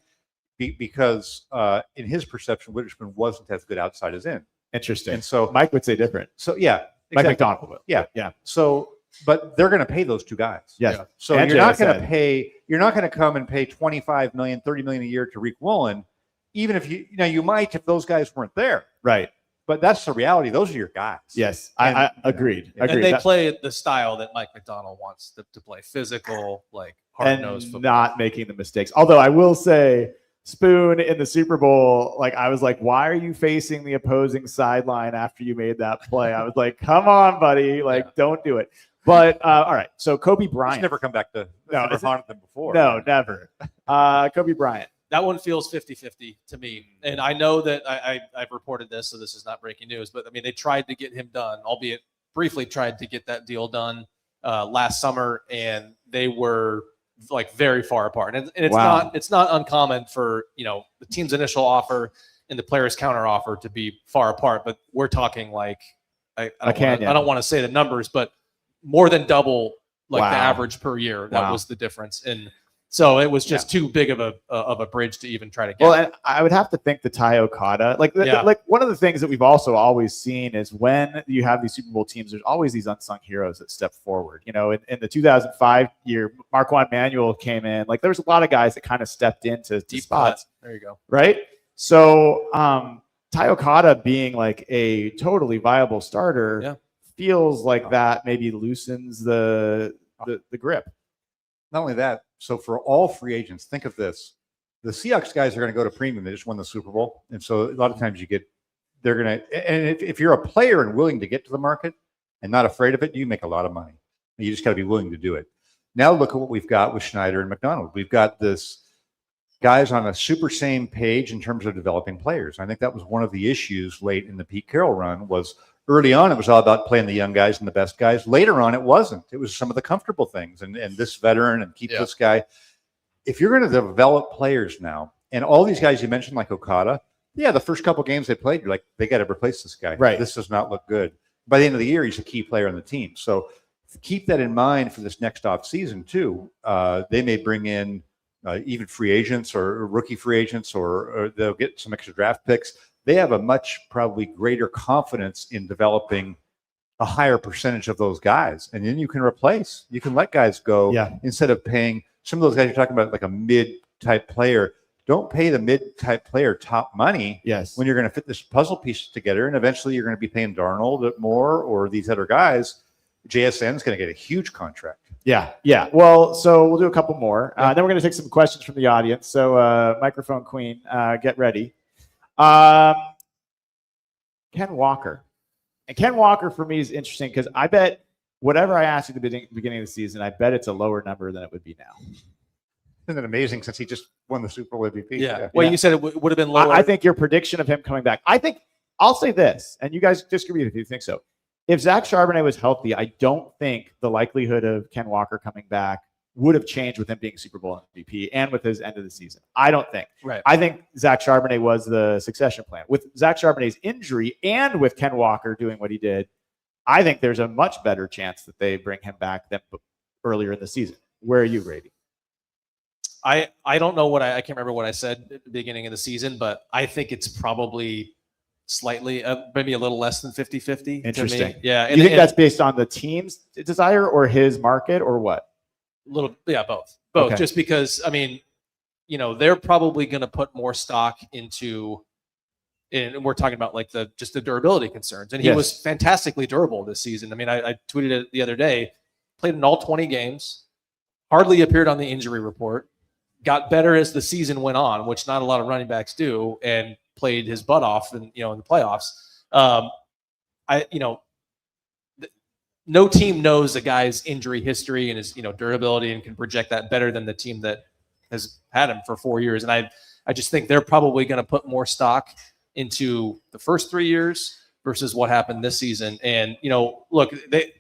Because in his perception, Witherspoon wasn't as good outside as in. Interesting. And so Mike would say different. So yeah, Mike McDonald will. Yeah. So, but they're going to pay those 2 guys. Yes. Yeah. So you're not going to pay. You're not going to come and pay $25 million, $30 million a year to Reek Woolen, even if you might if those guys weren't there. Right. But that's the reality. Those are your guys. Yes, I agreed. And they play the style that Mike McDonald wants to play: physical, like hard-nosed football, not making the mistakes. Although I will say, Spoon in the Super Bowl, like I was like, why are you facing the opposing sideline after you made that play? I was like, come on, buddy, don't do it. But all right, so Kobe Bryant. He's never come back to never haunted them before. No, never. Kobe Bryant. That one feels 50-50 to me. And I know that I've reported this, so this is not breaking news, but I mean, they tried to get him done, albeit briefly tried to get that deal done last summer, and they were like very far apart. And it's not uncommon for, the team's initial offer and the player's counter offer to be far apart, but we're talking like, I don't want to say the numbers, but more than double the average per year. That was the difference. And so it was just too big of a bridge to even try to get. Well, and I would have to think the Tai Okada, like one of the things that we've also always seen is when you have these Super Bowl teams, there's always these unsung heroes that step forward. In the 2005 year, Marquand Manuel came in. Like there was a lot of guys that kind of stepped into deep spots. There you go. Right. So Tai Okada being like a totally viable starter feels like that maybe loosens the grip. Not only that, so for all free agents, think of this. The Seahawks guys are going to go to premium. They just won the Super Bowl. And so a lot of times they're going to, and if you're a player and willing to get to the market and not afraid of it, you make a lot of money. You just got to be willing to do it. Now look at what we've got with Schneider and McDonald. We've got this guys on a super same page in terms of developing players. I think that was one of the issues late in the Pete Carroll run was early on, it was all about playing the young guys and the best guys. Later on, it wasn't. It was some of the comfortable things and this veteran and keep this guy. If you're going to develop players now, and all these guys you mentioned, like Okada, the first couple games they played, you're like, they got to replace this guy. Right. This does not look good. By the end of the year, he's a key player on the team. So keep that in mind for this next off season too. They may bring in even free agents or rookie free agents, or they'll get some extra draft picks. They have a much probably greater confidence in developing a higher percentage of those guys. And then you can let guys go instead of paying some of those guys you're talking about, like a mid-type player. Don't pay the mid-type player top money when you're going to fit this puzzle piece together. And eventually you're going to be paying Darnold more or these other guys. JSN is going to get a huge contract. Yeah. Well, so we'll do a couple more. Then we're going to take some questions from the audience. So microphone queen, get ready. Ken Walker. And Ken Walker for me is interesting because I bet whatever I asked you at the beginning of the season, I bet it's a lower number than it would be now. Isn't it amazing since he just won the Super Bowl MVP? Yeah. Well, you said it would have been lower. I think your prediction of him coming back, I'll say this, and you guys disagree if you think so. If Zach Charbonnet was healthy, I don't think the likelihood of Ken Walker coming back would have changed with him being Super Bowl MVP and with his end of the season. I don't think. Right. I think Zach Charbonnet was the succession plan. With Zach Charbonnet's injury and with Ken Walker doing what he did, I think there's a much better chance that they bring him back than earlier in the season. Where are you, Brady? I don't know what I can't remember what I said at the beginning of the season, but I think it's probably slightly, maybe a little less than 50-50. Interesting. Yeah. You think that's based on the team's desire or his market or what? Both. Okay. Just because, I mean, they're probably going to put more stock into, and we're talking about like the durability concerns. And he was fantastically durable this season. I mean, I tweeted it the other day, played in all 20 games, hardly appeared on the injury report, got better as the season went on, which not a lot of running backs do, and played his butt off in the playoffs. No team knows a guy's injury history and his durability and can project that better than the team that has had him for 4 years. And I just think they're probably going to put more stock into the first 3 years versus what happened this season. And look,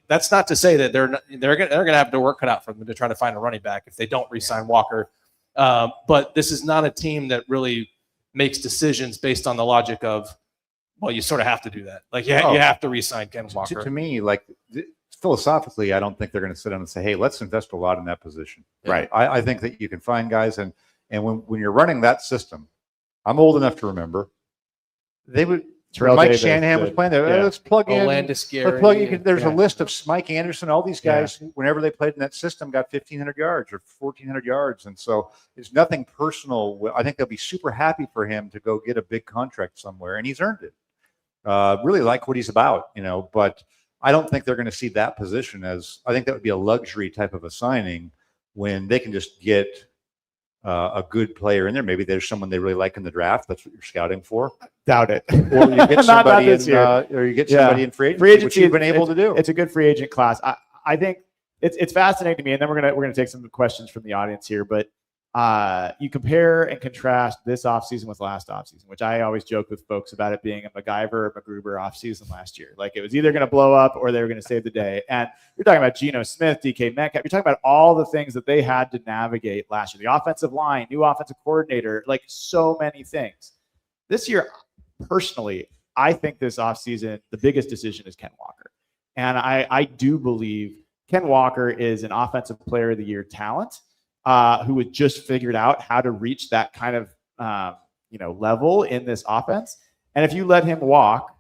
that's not to say that they're going to have their work cut out for them to try to find a running back if they don't re-sign Walker. But this is not a team that really makes decisions based on the logic of, well, you sort of have to do that. Like, you have to re-sign Ken Walker. To me, like philosophically, I don't think they're going to sit down and say, hey, let's invest a lot in that position. Right. I think that you can find guys, and when you're running that system, I'm old enough to remember, they would. Mike Shanahan was playing there. Let's plug in. There's a list of Mike Anderson. All these guys, whenever they played in that system, got 1,500 yards or 1,400 yards. And so it's nothing personal. I think they'll be super happy for him to go get a big contract somewhere, and he's earned it. Really like what he's about, but I don't think they're going to see that position as, I think that would be a luxury type of a signing when they can just get a good player in there. Maybe there's someone they really like in the draft. That's what you're scouting for. Doubt it. Or you get somebody in free agency, which you've been able to do. It's a good free agent class. I think it's fascinating to me. And then we're gonna take some questions from the audience here. But you compare and contrast this offseason with last offseason, which I always joke with folks about it being a MacGyver or MacGruber offseason last year. Like, it was either going to blow up or they were going to save the day. And you're talking about Geno Smith, DK Metcalf. You're talking about all the things that they had to navigate last year. The offensive line, new offensive coordinator, like so many things. This year, personally, I think this offseason, the biggest decision is Ken Walker. And I do believe Ken Walker is an offensive player of the year talent. Who had just figured out how to reach that kind of level in this offense. And if you let him walk,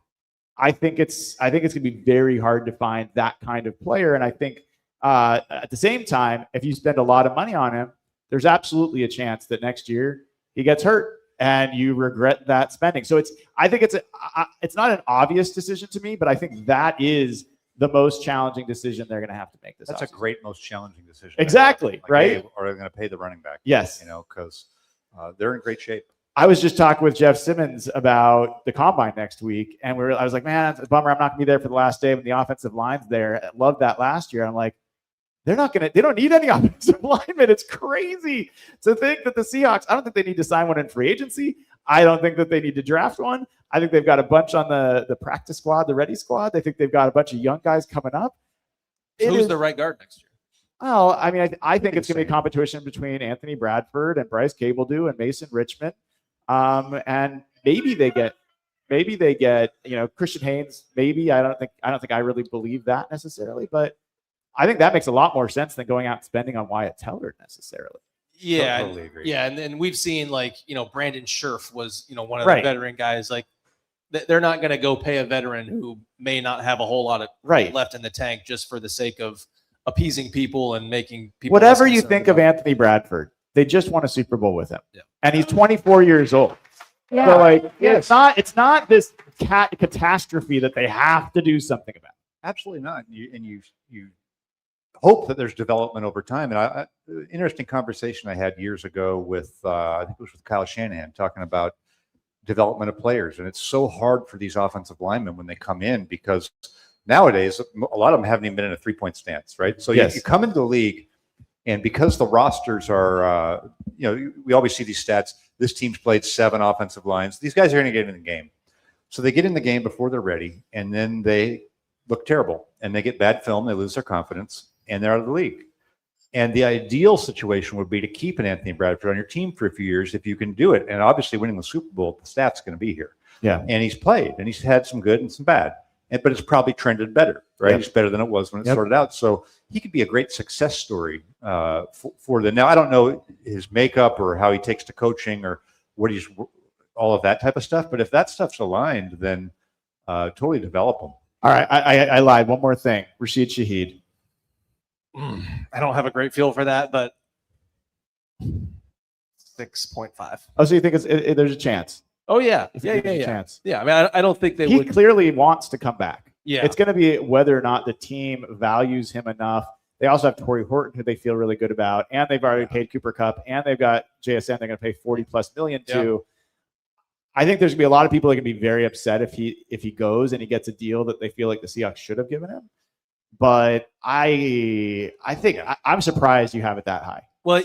I think it's going to be very hard to find that kind of player. And I think at the same time, if you spend a lot of money on him, there's absolutely a chance that next year he gets hurt and you regret that spending. So I think it's not an obvious decision to me, but I think that is the most challenging decision they're going to have to make this. That's offseason. a great, most challenging decision. Exactly. Like, right. Hey, are they going to pay the running back? Yes. Because they're in great shape. I was just talking with Jeff Simmons about the combine next week. And I was like, man, it's a bummer. I'm not gonna be there for the last day when the offensive line's there. I loved that last year. I'm like, they don't need any offensive linemen. It's crazy to think that the Seahawks, I don't think they need to sign one in free agency. I don't think that they need to draft one. I think they've got a bunch on the practice squad, the ready squad. They think they've got a bunch of young guys coming up. Who's the right guard next year? Well, I mean, I think it's going to be a competition between Anthony Bradford and Bryce Cabledew and Mason Richmond. And maybe they get, Christian Haynes. Maybe I don't think I really believe that necessarily, but I think that makes a lot more sense than going out and spending on Wyatt Teller necessarily. Yeah, totally agree. Yeah, and then we've seen Brandon Scherf was one of the veteran guys. Like, they're not going to go pay a veteran who may not have a whole lot of left in the tank just for the sake of appeasing people and making people. Whatever you think of Anthony Bradford, they just won a Super Bowl with him, and he's 24 years old. Yeah, so it's not this catastrophe that they have to do something about. Absolutely not. You hope that there's development over time. And interesting conversation I had years ago with I think it was with Kyle Shanahan talking about development of players, and it's so hard for these offensive linemen when they come in because nowadays a lot of them haven't even been in a 3-point stance, right? So you come into the league, and because the rosters are, we always see these stats. This team's played 7 offensive lines. These guys are going to get in the game, so they get in the game before they're ready, and then they look terrible, and they get bad film. They lose their confidence, and they're out of the league. And the ideal situation would be to keep an Anthony Bradford on your team for a few years if you can do it. And obviously, winning the Super Bowl, the staff's going to be here. Yeah. And he's played, and he's had some good and some bad. But it's probably trended better, right? Yep. It's better than it was when it started out. So he could be a great success story for the. Now, I don't know his makeup or how he takes to coaching or what he's all of that type of stuff. But if that stuff's aligned, then totally develop him. All right. I lied. One more thing. Rashid Shaheed. I don't have a great feel for that, but 6.5. Oh, so you think there's a chance? Oh yeah, There's a chance. Yeah, I mean, I don't think they would. He clearly wants to come back. Yeah, it's going to be whether or not the team values him enough. They also have Torrey Horton, who they feel really good about, and they've already paid Cooper Kupp, and they've got JSN. They're going to pay $40+ million to. I think there's going to be a lot of people that can be very upset if he goes and he gets a deal that they feel like the Seahawks should have given him. But I think I'm surprised you have it that high. Well,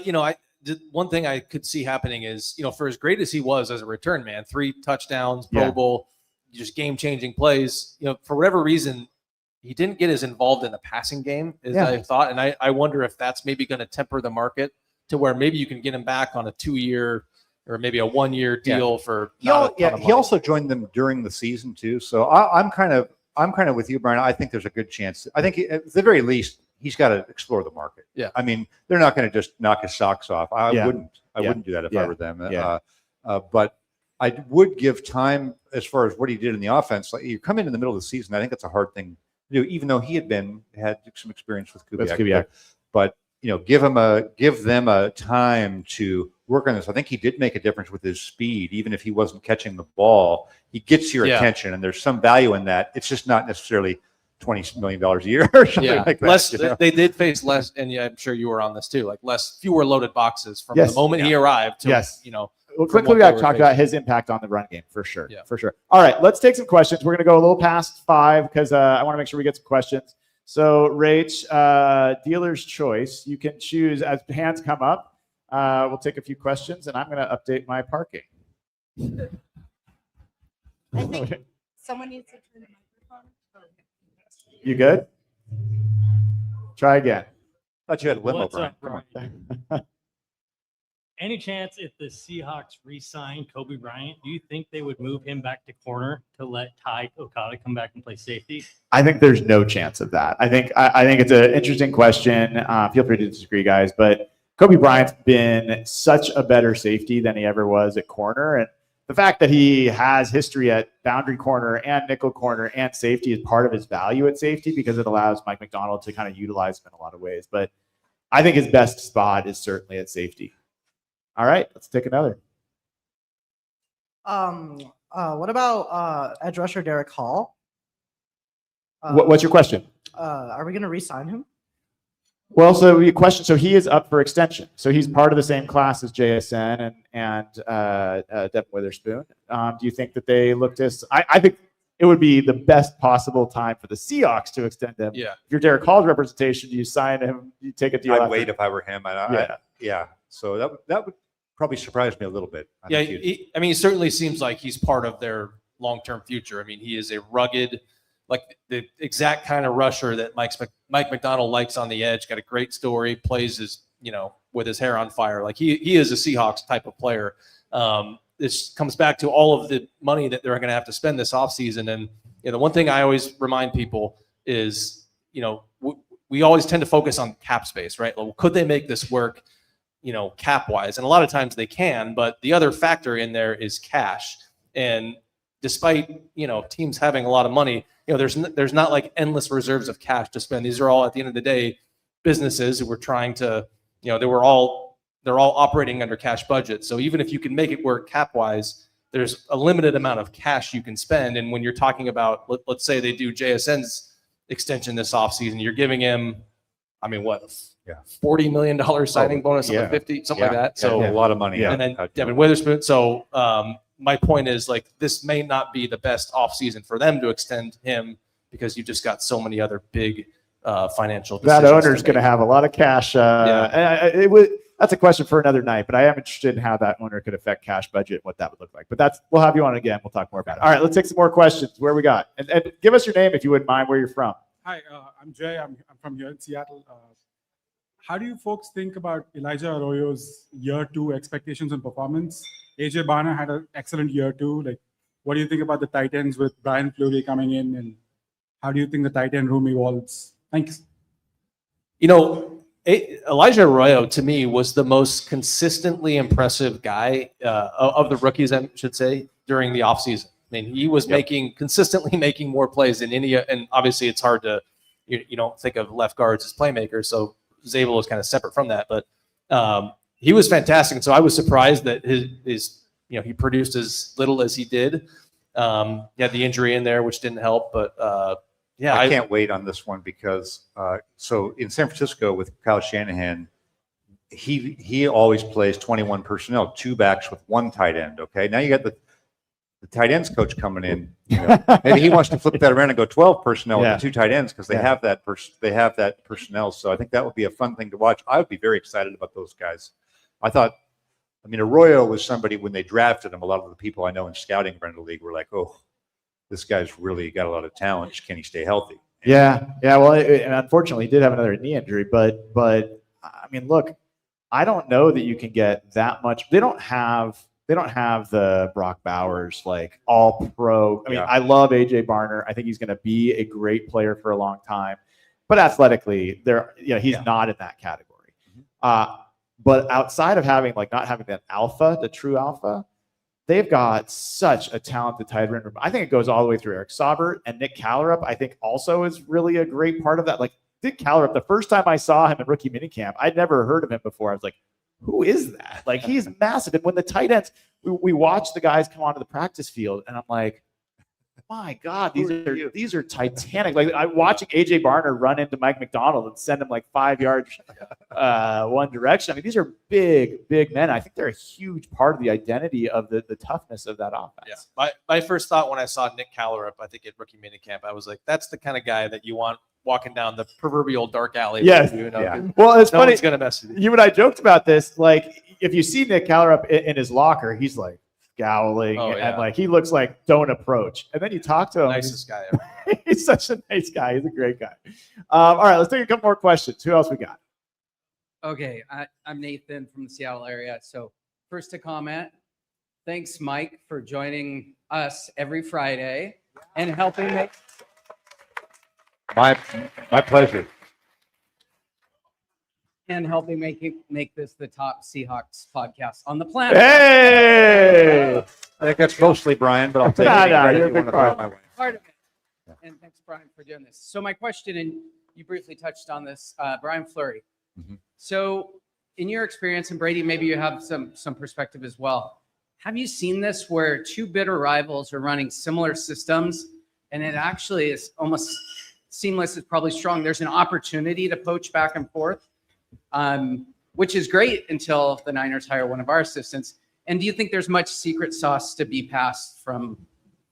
one thing I could see happening is, for as great as he was as a return man, 3 touchdowns, Pro Bowl, just game-changing plays, for whatever reason, he didn't get as involved in the passing game as I thought. And I wonder if that's maybe going to temper the market to where maybe you can get him back on a 2-year or maybe a 1-year deal for he also joined them during the season too. So I'm kind of with you, Brian. I think there's a good chance. I think at the very least, he's got to explore the market. Yeah. I mean, they're not going to just knock his socks off. I wouldn't do that if I were them. But I would give time as far as what he did in the offense. Like, you come in the middle of the season, I think it's a hard thing to do, even though he had some experience with Kubiak. But give them a time to work on this. I think he did make a difference with his speed, even if he wasn't catching the ball. He gets your attention, and there's some value in that. It's just not necessarily $20 million a year or something like that. They did face less, and I'm sure you were on this too, like fewer loaded boxes from the moment he arrived to, Well, quickly, we got to talk about his impact on the run game for sure. Yeah. For sure. All right, let's take some questions. We're going to go a little past 5 because I want to make sure we get some questions. So, Rach, dealer's choice. You can choose as hands come up. We'll take a few questions, and I'm going to update my parking. I think someone needs to turn the microphone. You good? Try again. Thought you had a limo, What's Brian. up, Brian? Any chance if the Seahawks re-sign Kobe Bryant, do you think they would move him back to corner to let Ty Okada come back and play safety? I think there's no chance of that. I think it's an interesting question. Feel free to disagree, guys, but Kobe Bryant's been such a better safety than he ever was at corner, and the fact that he has history at boundary corner and nickel corner and safety is part of his value at safety because it allows Mike McDonald to kind of utilize him in a lot of ways. But I think his best spot is certainly at safety. All right, let's take another. What about edge rusher Derek Hall? What's your question? Are we going to re-sign him? Well, so your question. So he is up for extension. So he's part of the same class as JSN and Devin Witherspoon. Do you think that they look to? I think it would be the best possible time for the Seahawks to extend him. Yeah. If you're Derek Hall's representation, do you sign him? You take a deal? I'd wait if I were him. So that would probably surprise me a little bit. He certainly seems like he's part of their long-term future. I mean, he is a rugged, like the exact kind of rusher that Mike McDonald likes on the edge. Got a great story, plays with his hair on fire. Like he is a Seahawks type of player. This comes back to all of the money that they're going to have to spend this offseason. And the one thing I always remind people is, we always tend to focus on cap space, right? Well, could they make this work, cap wise? And a lot of times they can, but the other factor in there is cash. And despite, teams having a lot of money, there's not like endless reserves of cash to spend. These are all, at the end of the day, businesses who were trying to, they're all operating under cash budgets. So even if you can make it work cap wise, there's a limited amount of cash you can spend. And when you're talking about, let's say they do JSN's extension this offseason, you're giving him, $40 million signing bonus, something 50, something like that. So a lot of money. And then Devin Witherspoon. So my point is, like, this may not be the best offseason for them to extend him because you just got so many other big financial decisions. That owner's going to have a lot of cash. That's a question for another night, but I am interested in how that owner could affect cash budget, what that would look like. But we'll have you on again. We'll talk more about it. All right, let's take some more questions. Where we got? And give us your name if you wouldn't mind, where you're from. Hi, I'm Jay. I'm from here in Seattle. how do you folks think about Elijah Arroyo's year 2 expectations and performance? AJ Barner had an excellent year 2. Like, what do you think about the tight ends with Brian Fleury coming in, and how do you think the tight end room evolves? Thanks. Elijah Arroyo to me was the most consistently impressive guy of the rookies, I should say, during the offseason. I mean, he was consistently making more plays than any, and obviously it's hard to, you don't think of left guards as playmakers, so Zabel is kind of separate from that, but he was fantastic. And so I was surprised that his he produced as little as he did. He had the injury in there, which didn't help, but I can't wait on this one because so in San Francisco with Kyle Shanahan, he always plays 21 personnel, 2 backs with 1 tight end. Okay, now you got the tight ends coach coming in. Maybe he wants to flip that around and go 12 personnel with the 2 tight ends because they have that personnel. So I think that would be a fun thing to watch. I would be very excited about those guys. Arroyo was somebody when they drafted him. A lot of the people I know in scouting around the league were like, "Oh, this guy's really got a lot of talent. Can he stay healthy?" Yeah. Well, unfortunately, he did have another knee injury, but I mean, look, I don't know that you can get that much. They don't have the Brock Bowers like all pro. I mean, I love AJ Barner. I think he's going to be a great player for a long time, but athletically, he's not in that category. But outside of not having that alpha, the true alpha, they've got such a talented tight end room. I think it goes all the way through Eric Saubert and Nick Callerup. I think also is really a great part of that. Like Nick Callerup, the first time I saw him in rookie minicamp, I'd never heard of him before. I was like, who is that? Like, he's massive. And when the tight ends, we watch the guys come onto the practice field, and I'm like, my God, these are titanic. Like, I'm watching AJ Barner run into Mike McDonald and send him like 5 yards one direction. I mean, these are big men. I think they're a huge part of the identity of the toughness of that offense. Yeah. My first thought when I saw Nick Callerup, I think at rookie minicamp, I was like, that's the kind of guy that you want walking down the proverbial dark alley. Yes. Well, it's funny. One's gonna mess with you. You and I joked about this. Like, if you see Nick Callerup in his locker, he's like scowling and like he looks like don't approach. And then you talk to him. Nicest guy ever. He's such a nice guy. He's a great guy. All right, let's take a couple more questions. Who else we got? Okay, I'm Nathan from the Seattle area. So first to comment, thanks, Mike, for joining us every Friday and helping make. My pleasure. And helping make this the top Seahawks podcast on the planet. Hey! I think that's mostly Brian, but I'll take you're a big part. Part of it. Yeah. And thanks, Brian, for doing this. So my question, and you briefly touched on this, Brian Fleury. Mm-hmm. So in your experience, and Brady, maybe you have some perspective as well. Have you seen this where 2 bitter rivals are running similar systems, and it actually is almost seamless? Is probably strong. There's an opportunity to poach back and forth, which is great until the Niners hire one of our assistants. And do you think there's much secret sauce to be passed from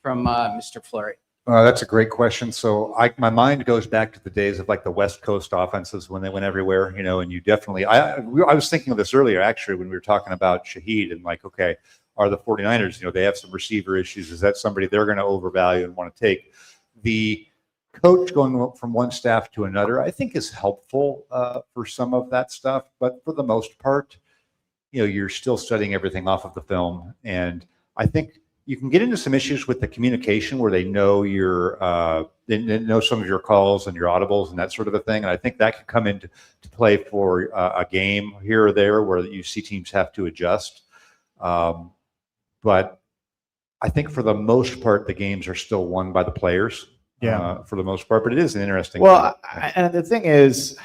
Mr. Fleury? That's a great question. So my mind goes back to the days of like the West Coast offenses when they went everywhere, and you definitely, I was thinking of this earlier, actually, when we were talking about Shaheed and like, okay, are the 49ers, they have some receiver issues. Is that somebody they're going to overvalue and want to take? The coach going from one staff to another, I think is helpful for some of that stuff. But for the most part, you're still studying everything off of the film. And I think you can get into some issues with the communication where they know they know some of your calls and your audibles and that sort of a thing. And I think that could come into play for a game here or there where you see teams have to adjust. But I think for the most part, the games are still won by the players. For the most part, but it is an interesting. Well, and the thing is,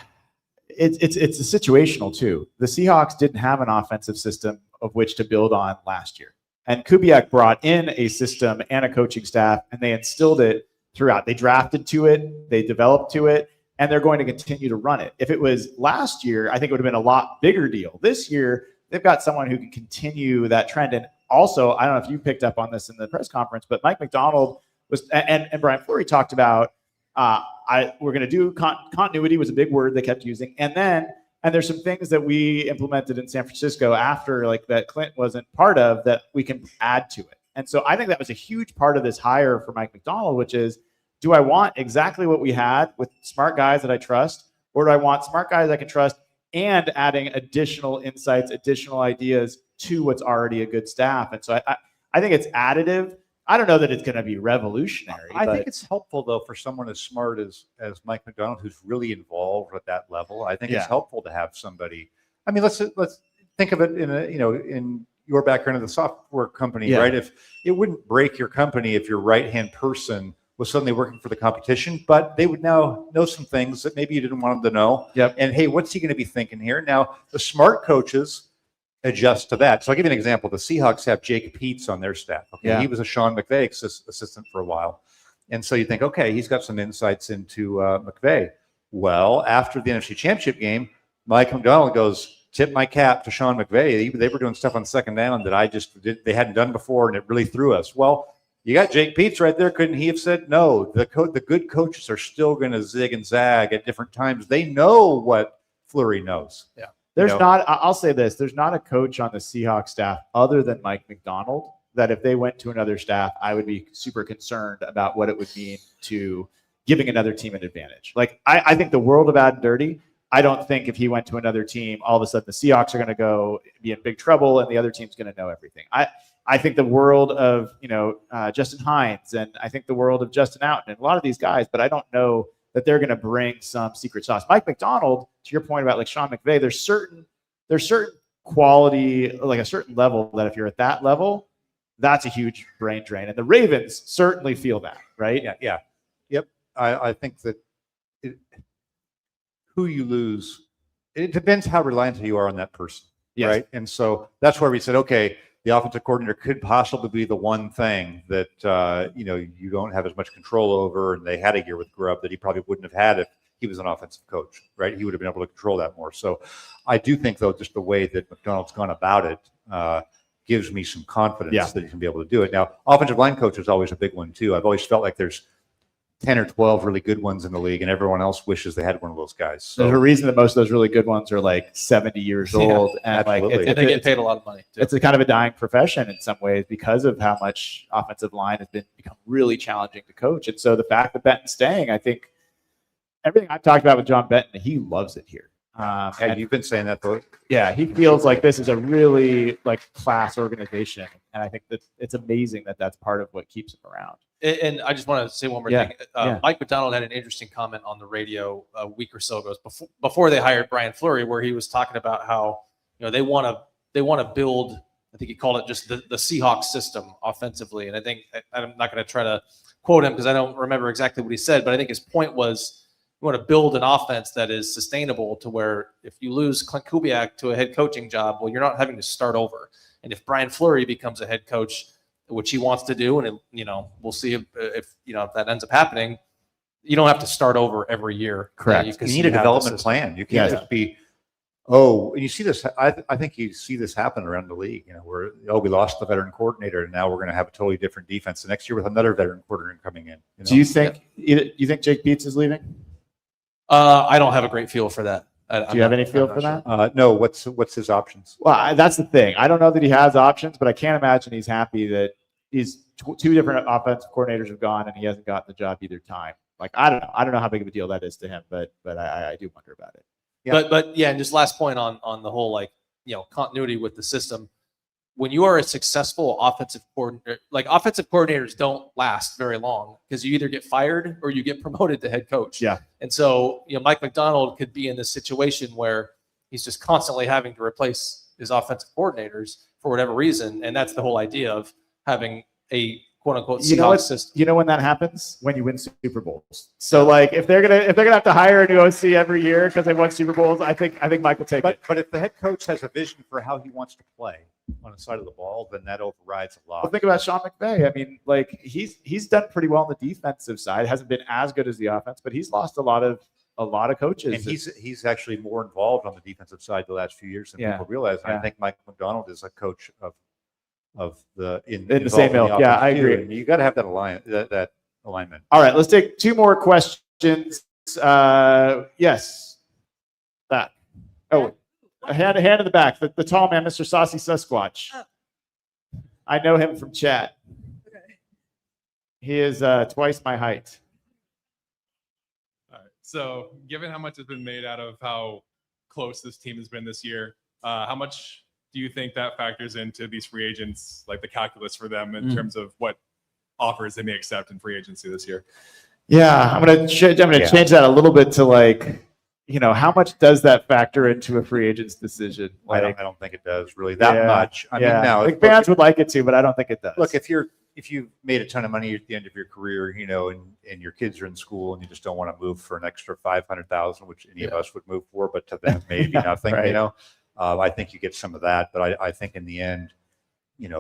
it's a situational too. The Seahawks didn't have an offensive system of which to build on last year, and Kubiak brought in a system and a coaching staff, and they instilled it throughout. They drafted to it, they developed to it, and they're going to continue to run it. If it was last year, I think it would have been a lot bigger deal. This year, they've got someone who can continue that trend. And also, I don't know if you picked up on this in the press conference, but Mike McDonald was, and Brian Fleury talked about, we're going to do continuity was a big word they kept using. And there's some things that we implemented in San Francisco after like that Clint wasn't part of that we can add to it. And so I think that was a huge part of this hire for Mike McDonald, which is, do I want exactly what we had with smart guys that I trust, or do I want smart guys I can trust and adding additional insights, additional ideas to what's already a good staff. And so I think it's additive. I don't know that it's going to be revolutionary. I but think it's helpful though for someone as smart as Mike McDonald, who's really involved at that level. I think it's helpful to have somebody. I mean, let's think of it in your background in the software company, right? If it wouldn't break your company if your right-hand person was suddenly working for the competition, but they would now know some things that maybe you didn't want them to know. And hey, what's he going to be thinking here? Now, the smart coaches adjust to that. So I'll give you an example. The Seahawks have Jake Peetz on their staff. Okay, he was a Sean McVay assistant for a while. And so you think, okay, he's got some insights into McVay. Well, after the NFC Championship game, Mike McDonald goes, tip my cap to Sean McVay. They were doing stuff on second down that they hadn't done before, and it really threw us. Well, you got Jake Peetz right there. Couldn't he have said no? The good coaches are still going to zig and zag at different times. They know what Fleury knows. Yeah. I'll say this, there's not a coach on the Seahawks staff other than Mike McDonald that if they went to another staff, I would be super concerned about what it would mean to giving another team an advantage. Like, I think the world of bad and dirty, I don't think if he went to another team, all of a sudden the Seahawks are going to be in big trouble and the other team's going to know everything. I think the world of, Justin Hines, and I think the world of Justin Outen and a lot of these guys, but I don't know that they're going to bring some secret sauce. Mike McDonald, to your point about like Sean McVay, there's certain quality, like a certain level that if you're at that level, that's a huge brain drain. And the Ravens certainly feel that, right? Yeah. Yep. I think that who you lose, it depends how reliant you are on that person, right? And so that's where we said, okay, the offensive coordinator could possibly be the one thing that you don't have as much control over. And they had a year with Grubb that he probably wouldn't have had if he was an offensive coach, right? He would have been able to control that more. So I do think, though, just the way that McDonald's gone about it gives me some confidence that he can be able to do it. Now, offensive line coach is always a big one, too. I've always felt like there's 10 or 12 really good ones in the league, and everyone else wishes they had one of those guys. So there's a reason that most of those really good ones are like 70 years old, and they get paid a lot of money too. It's a kind of a dying profession in some ways because of how much offensive line has become really challenging to coach. And so the fact that Benton's staying, I think everything I've talked about with John Benton, he loves it here. And you've been saying that, though. Yeah, he feels like this is a really class organization, and I think that it's amazing that that's part of what keeps him around. And I just want to say one more thing. Mike McDonald had an interesting comment on the radio a week or so ago before they hired Brian Fleury, where he was talking about how they want to build. I think he called it just the Seahawks system offensively. And I think I'm not going to try to quote him because I don't remember exactly what he said, but I think his point was you want to build an offense that is sustainable to where if you lose Clint Kubiak to a head coaching job, well, you're not having to start over. And if Brian Fleury becomes a head coach, which he wants to do, and we'll see if that ends up happening. You don't have to start over every year. Correct. You need a development plan. You can't just be. And you see this. I think you see this happen around the league. Where we lost the veteran coordinator, and now we're going to have a totally different defense the next year with another veteran coordinator coming in. Do you think? You think Jake Peetz is leaving? I don't have a great feel for that. Do you have any feel for that? No. What's his options? Well, that's the thing. I don't know that he has options, but I can't imagine he's happy that he's two different offensive coordinators have gone and he hasn't gotten the job either time. I don't know. I don't know how big of a deal that is to him, but I do wonder about it. Yeah. But and just last point on the whole continuity with the system. When you are a successful offensive coordinator, offensive coordinators don't last very long because you either get fired or you get promoted to head coach. Yeah. And so, Mike McDonald could be in this situation where he's just constantly having to replace his offensive coordinators for whatever reason. And that's the whole idea of having a quote unquote Seahawks system. You know when that happens? When you win Super Bowls. So if they're gonna have to hire a new OC every year because they won Super Bowls, I think Mike will take it. But if the head coach has a vision for how he wants to play on the side of the ball, then that overrides a lot. Well, think about Sean McVay. I mean, he's done pretty well on the defensive side. Hasn't been as good as the offense, but he's lost a lot of coaches. And he's actually more involved on the defensive side the last few years than people realize. And I think Mike McDonald is a coach of the in the same ilk. Yeah, I agree. And you got to have that alignment. All right, let's take two more questions. Yes, that. Oh. A hand in the back. The tall man, Mr. Saucy Sasquatch. Oh. I know him from chat. Okay. He is twice my height. All right. So, given how much has been made out of how close this team has been this year. How much do you think that factors into these free agents, like the calculus for them in terms of what offers they may accept in free agency this year? Yeah, I'm gonna change that a little bit to like, how much does that factor into a free agent's decision? I Like, don't think it does really that much. I mean, yeah. now Like fans would like it to, but I don't think it does. look, if you made a ton of money at the end of your career, and your kids are in school and you just don't want to move for an extra 500,000, which any of us would move for, but to them maybe nothing. Right. I think you get some of that, but I think in the end,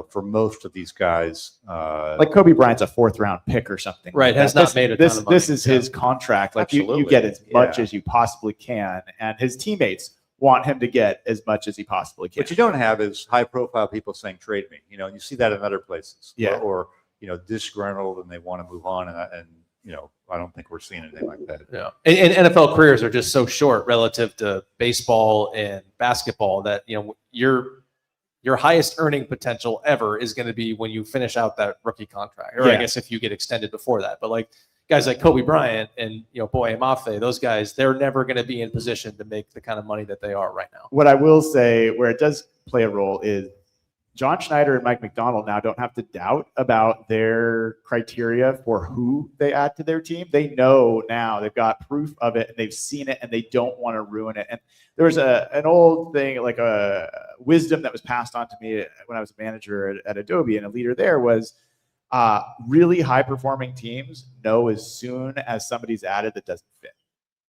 for most of these guys, like Kobe Bryant's a 4th round pick or something. Right, Like has that. not made a ton of money. This is his contract. Like you Absolutely. get as much Yeah. as you possibly can, and his teammates want him to get as much as he possibly can. what you don't have is high profile people saying trade me. You see that in other places. Yeah. Or disgruntled and they want to move on, and I don't think we're seeing anything like that. Yeah, and NFL careers are just so short relative to baseball and basketball that your highest earning potential ever is going to be when you finish out that rookie contract, or I Yeah. guess if you get extended before that. But like guys like Kobe Bryant and Boye Mafe, those guys, they're never going to be in position to make the kind of money that they are right now. What I will say, where it does play a role, is John Schneider and Mike McDonald now don't have to doubt about their criteria for who they add to their team. They know now, they've got proof of it, and they've seen it, and they don't want to ruin it. And there was an old thing, like a wisdom that was passed on to me when I was a manager at Adobe, and a leader there was really high performing teams know as soon as somebody's added that doesn't fit,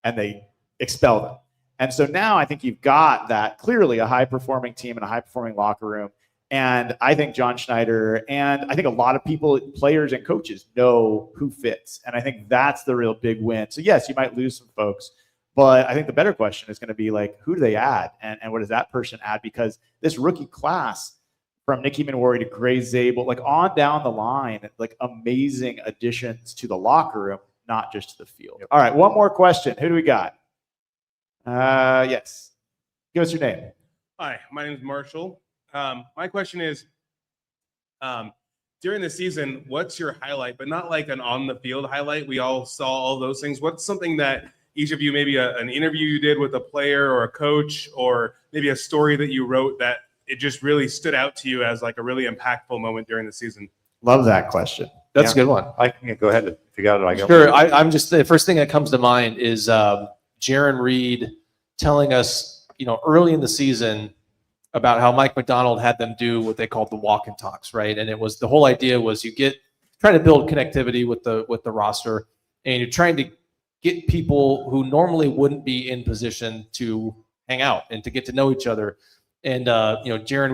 and they expel them. And so now I think you've got that clearly a high performing team and a high performing locker room. And I think John Schneider and I think a lot of people, players and coaches, know who fits. And I think that's the real big win. So yes, you might lose some folks, but I think the better question is going to be like, who do they add? And what does that person add? Because this rookie class, from Nicky Minwari to Gray Zabel, like on down the line, like amazing additions to the locker room, not just to the field. Yep. All right, one more question. Who do we got? Yes. Give us your name. Hi, my name is Marshall. My question is, during the season, what's your highlight, but not like an on the field highlight? We all saw all those things. What's something that each of you, maybe an interview you did with a player or a coach, or maybe a story that you wrote that it just really stood out to you as like a really impactful moment during the season? Love that question. That's a good one. I can go ahead if you got it. I got Sure. I'm just, the first thing that comes to mind is Jaron Reed telling us, early in the season about how Mike McDonald had them do what they called the walk and talks, right? And it was, the whole idea was try to build connectivity with the roster, and you're trying to get people who normally wouldn't be in position to hang out and to get to know each other. And Jaron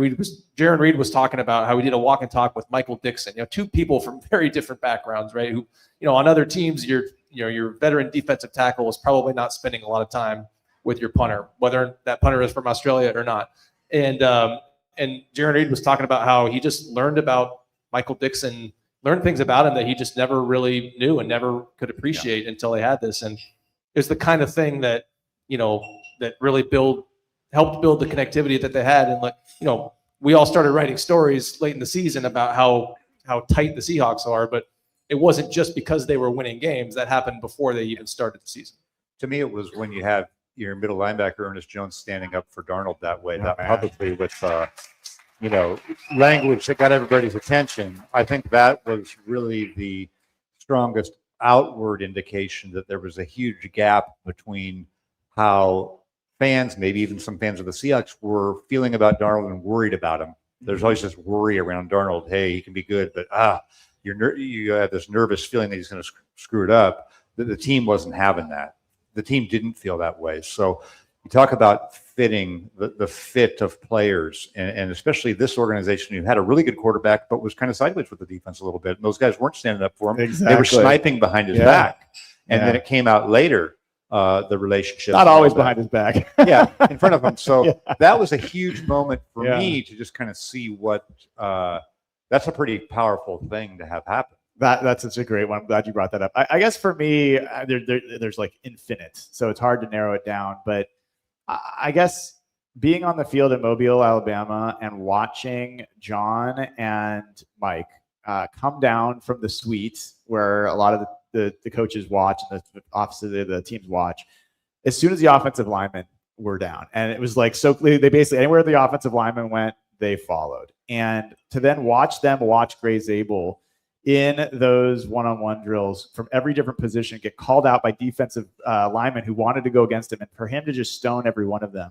Reed was talking about how he did a walk and talk with Michael Dixon, two people from very different backgrounds, right? Who, on other teams, your veteran defensive tackle is probably not spending a lot of time with your punter, whether that punter is from Australia or not. And Jaron Reed was talking about how he just learned about Michael Dixon, learned things about him that he just never really knew and never could appreciate until they had this. And it's the kind of thing that, that really helped build the connectivity that they had. And we all started writing stories late in the season about how tight the Seahawks are, but it wasn't just because they were winning games. That happened before they even started the season. To me, it was when you have your middle linebacker Ernest Jones standing up for Darnold that way, that publicly with language that got everybody's attention. I think that was really the strongest outward indication that there was a huge gap between how fans, maybe even some fans of the Seahawks, were feeling about Darnold and worried about him. There's always this worry around Darnold. Hey, he can be good, but you have this nervous feeling that he's going to screw it up. The team wasn't having that. The team didn't feel that way. So you talk about fitting the fit of players, and especially this organization who had a really good quarterback, but was kind of sideways with the defense a little bit. And those guys weren't standing up for him. Exactly. They were sniping behind his back. And then it came out later, the relationship. Not always behind his back. Yeah, in front of him. So that was a huge moment for me to just kind of see what that's a pretty powerful thing to have happen. That's such a great one. I'm glad you brought that up. I guess for me, there's like infinite, so it's hard to narrow it down. But I guess being on the field in Mobile, Alabama, and watching John and Mike come down from the suite where a lot of the coaches watch and the offices of the teams watch, as soon as the offensive linemen were down. And it was like, so they basically, anywhere the offensive lineman went, they followed. And to then watch Gray Zabel in those one-on-one drills from every different position, get called out by defensive linemen who wanted to go against him, and for him to just stone every one of them,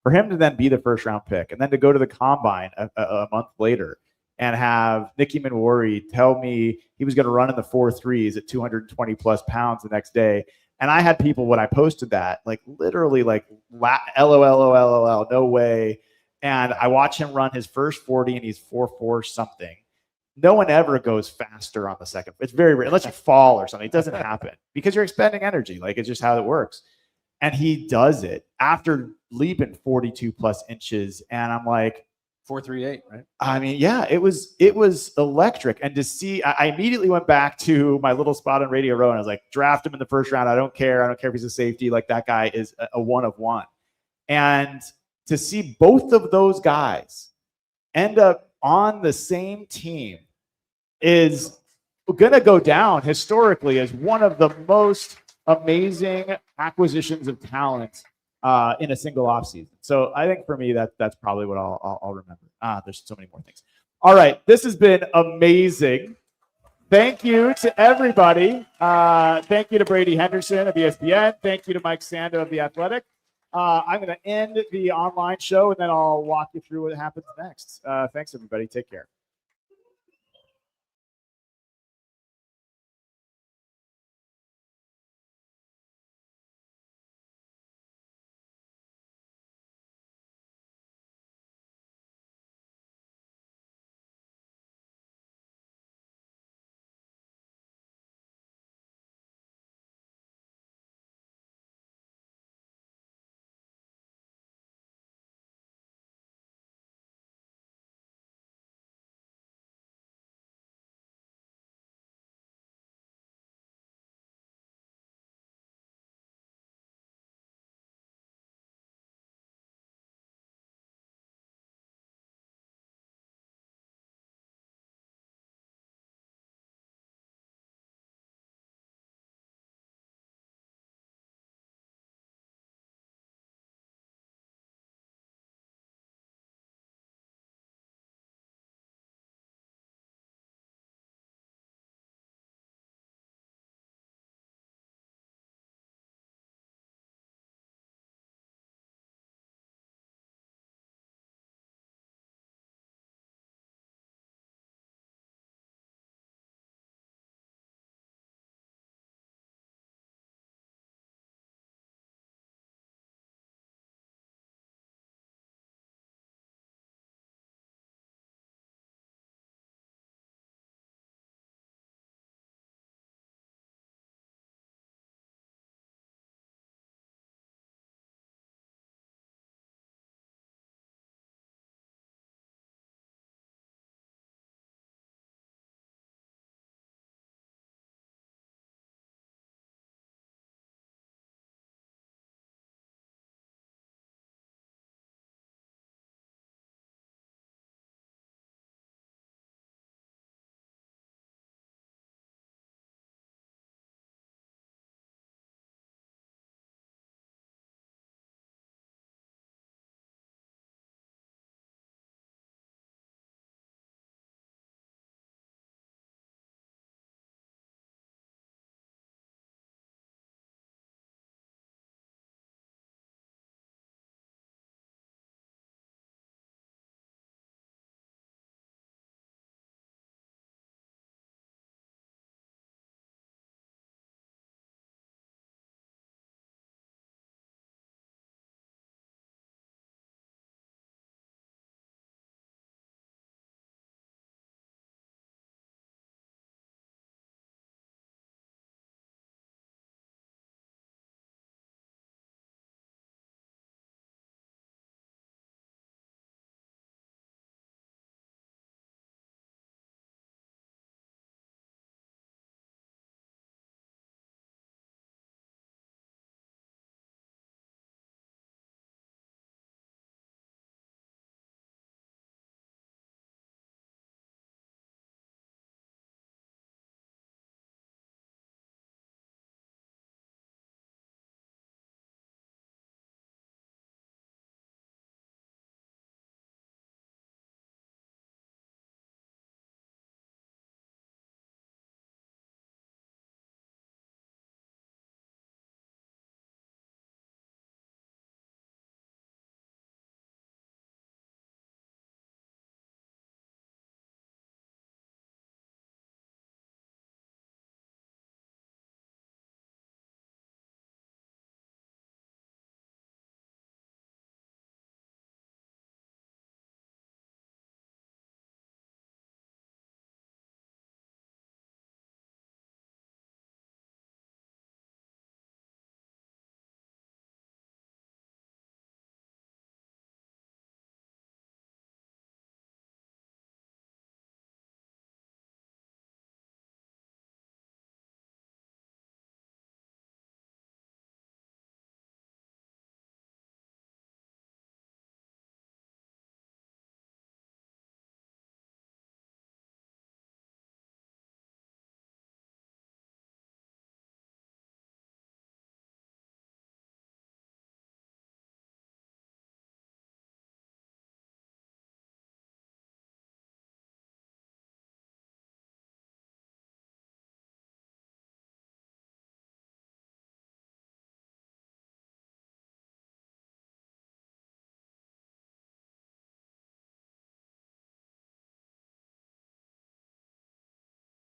for him to then be the first round pick, and then to go to the combine a month later and have Nicky Minwari tell me he was going to run in the 4.3s at 220 plus pounds the next day. And I had people, when I posted that, like literally like LOL, no way. And I watch him run his first 40 and he's 4.4 something. No one ever goes faster on the second. It's very rare, unless you fall or something. It doesn't happen because you're expending energy. Like, it's just how it works. And he does it after leaping 42 plus inches. And I'm like, 4.38, right? I mean, yeah, it was electric. And to see, I immediately went back to my little spot on Radio Row and I was like, draft him in the first round. I don't care if he's a safety. Like, that guy is a one of one. And to see both of those guys end up on the same team is going to go down historically as one of the most amazing acquisitions of talent in a single offseason. So I think for me, that's probably what I'll remember. There's so many more things. All right. This has been amazing. Thank you to everybody. Thank you to Brady Henderson of ESPN. Thank you to Mike Sando of The Athletic. I'm going to end the online show, and then I'll walk you through what happens next. Thanks, everybody. Take care.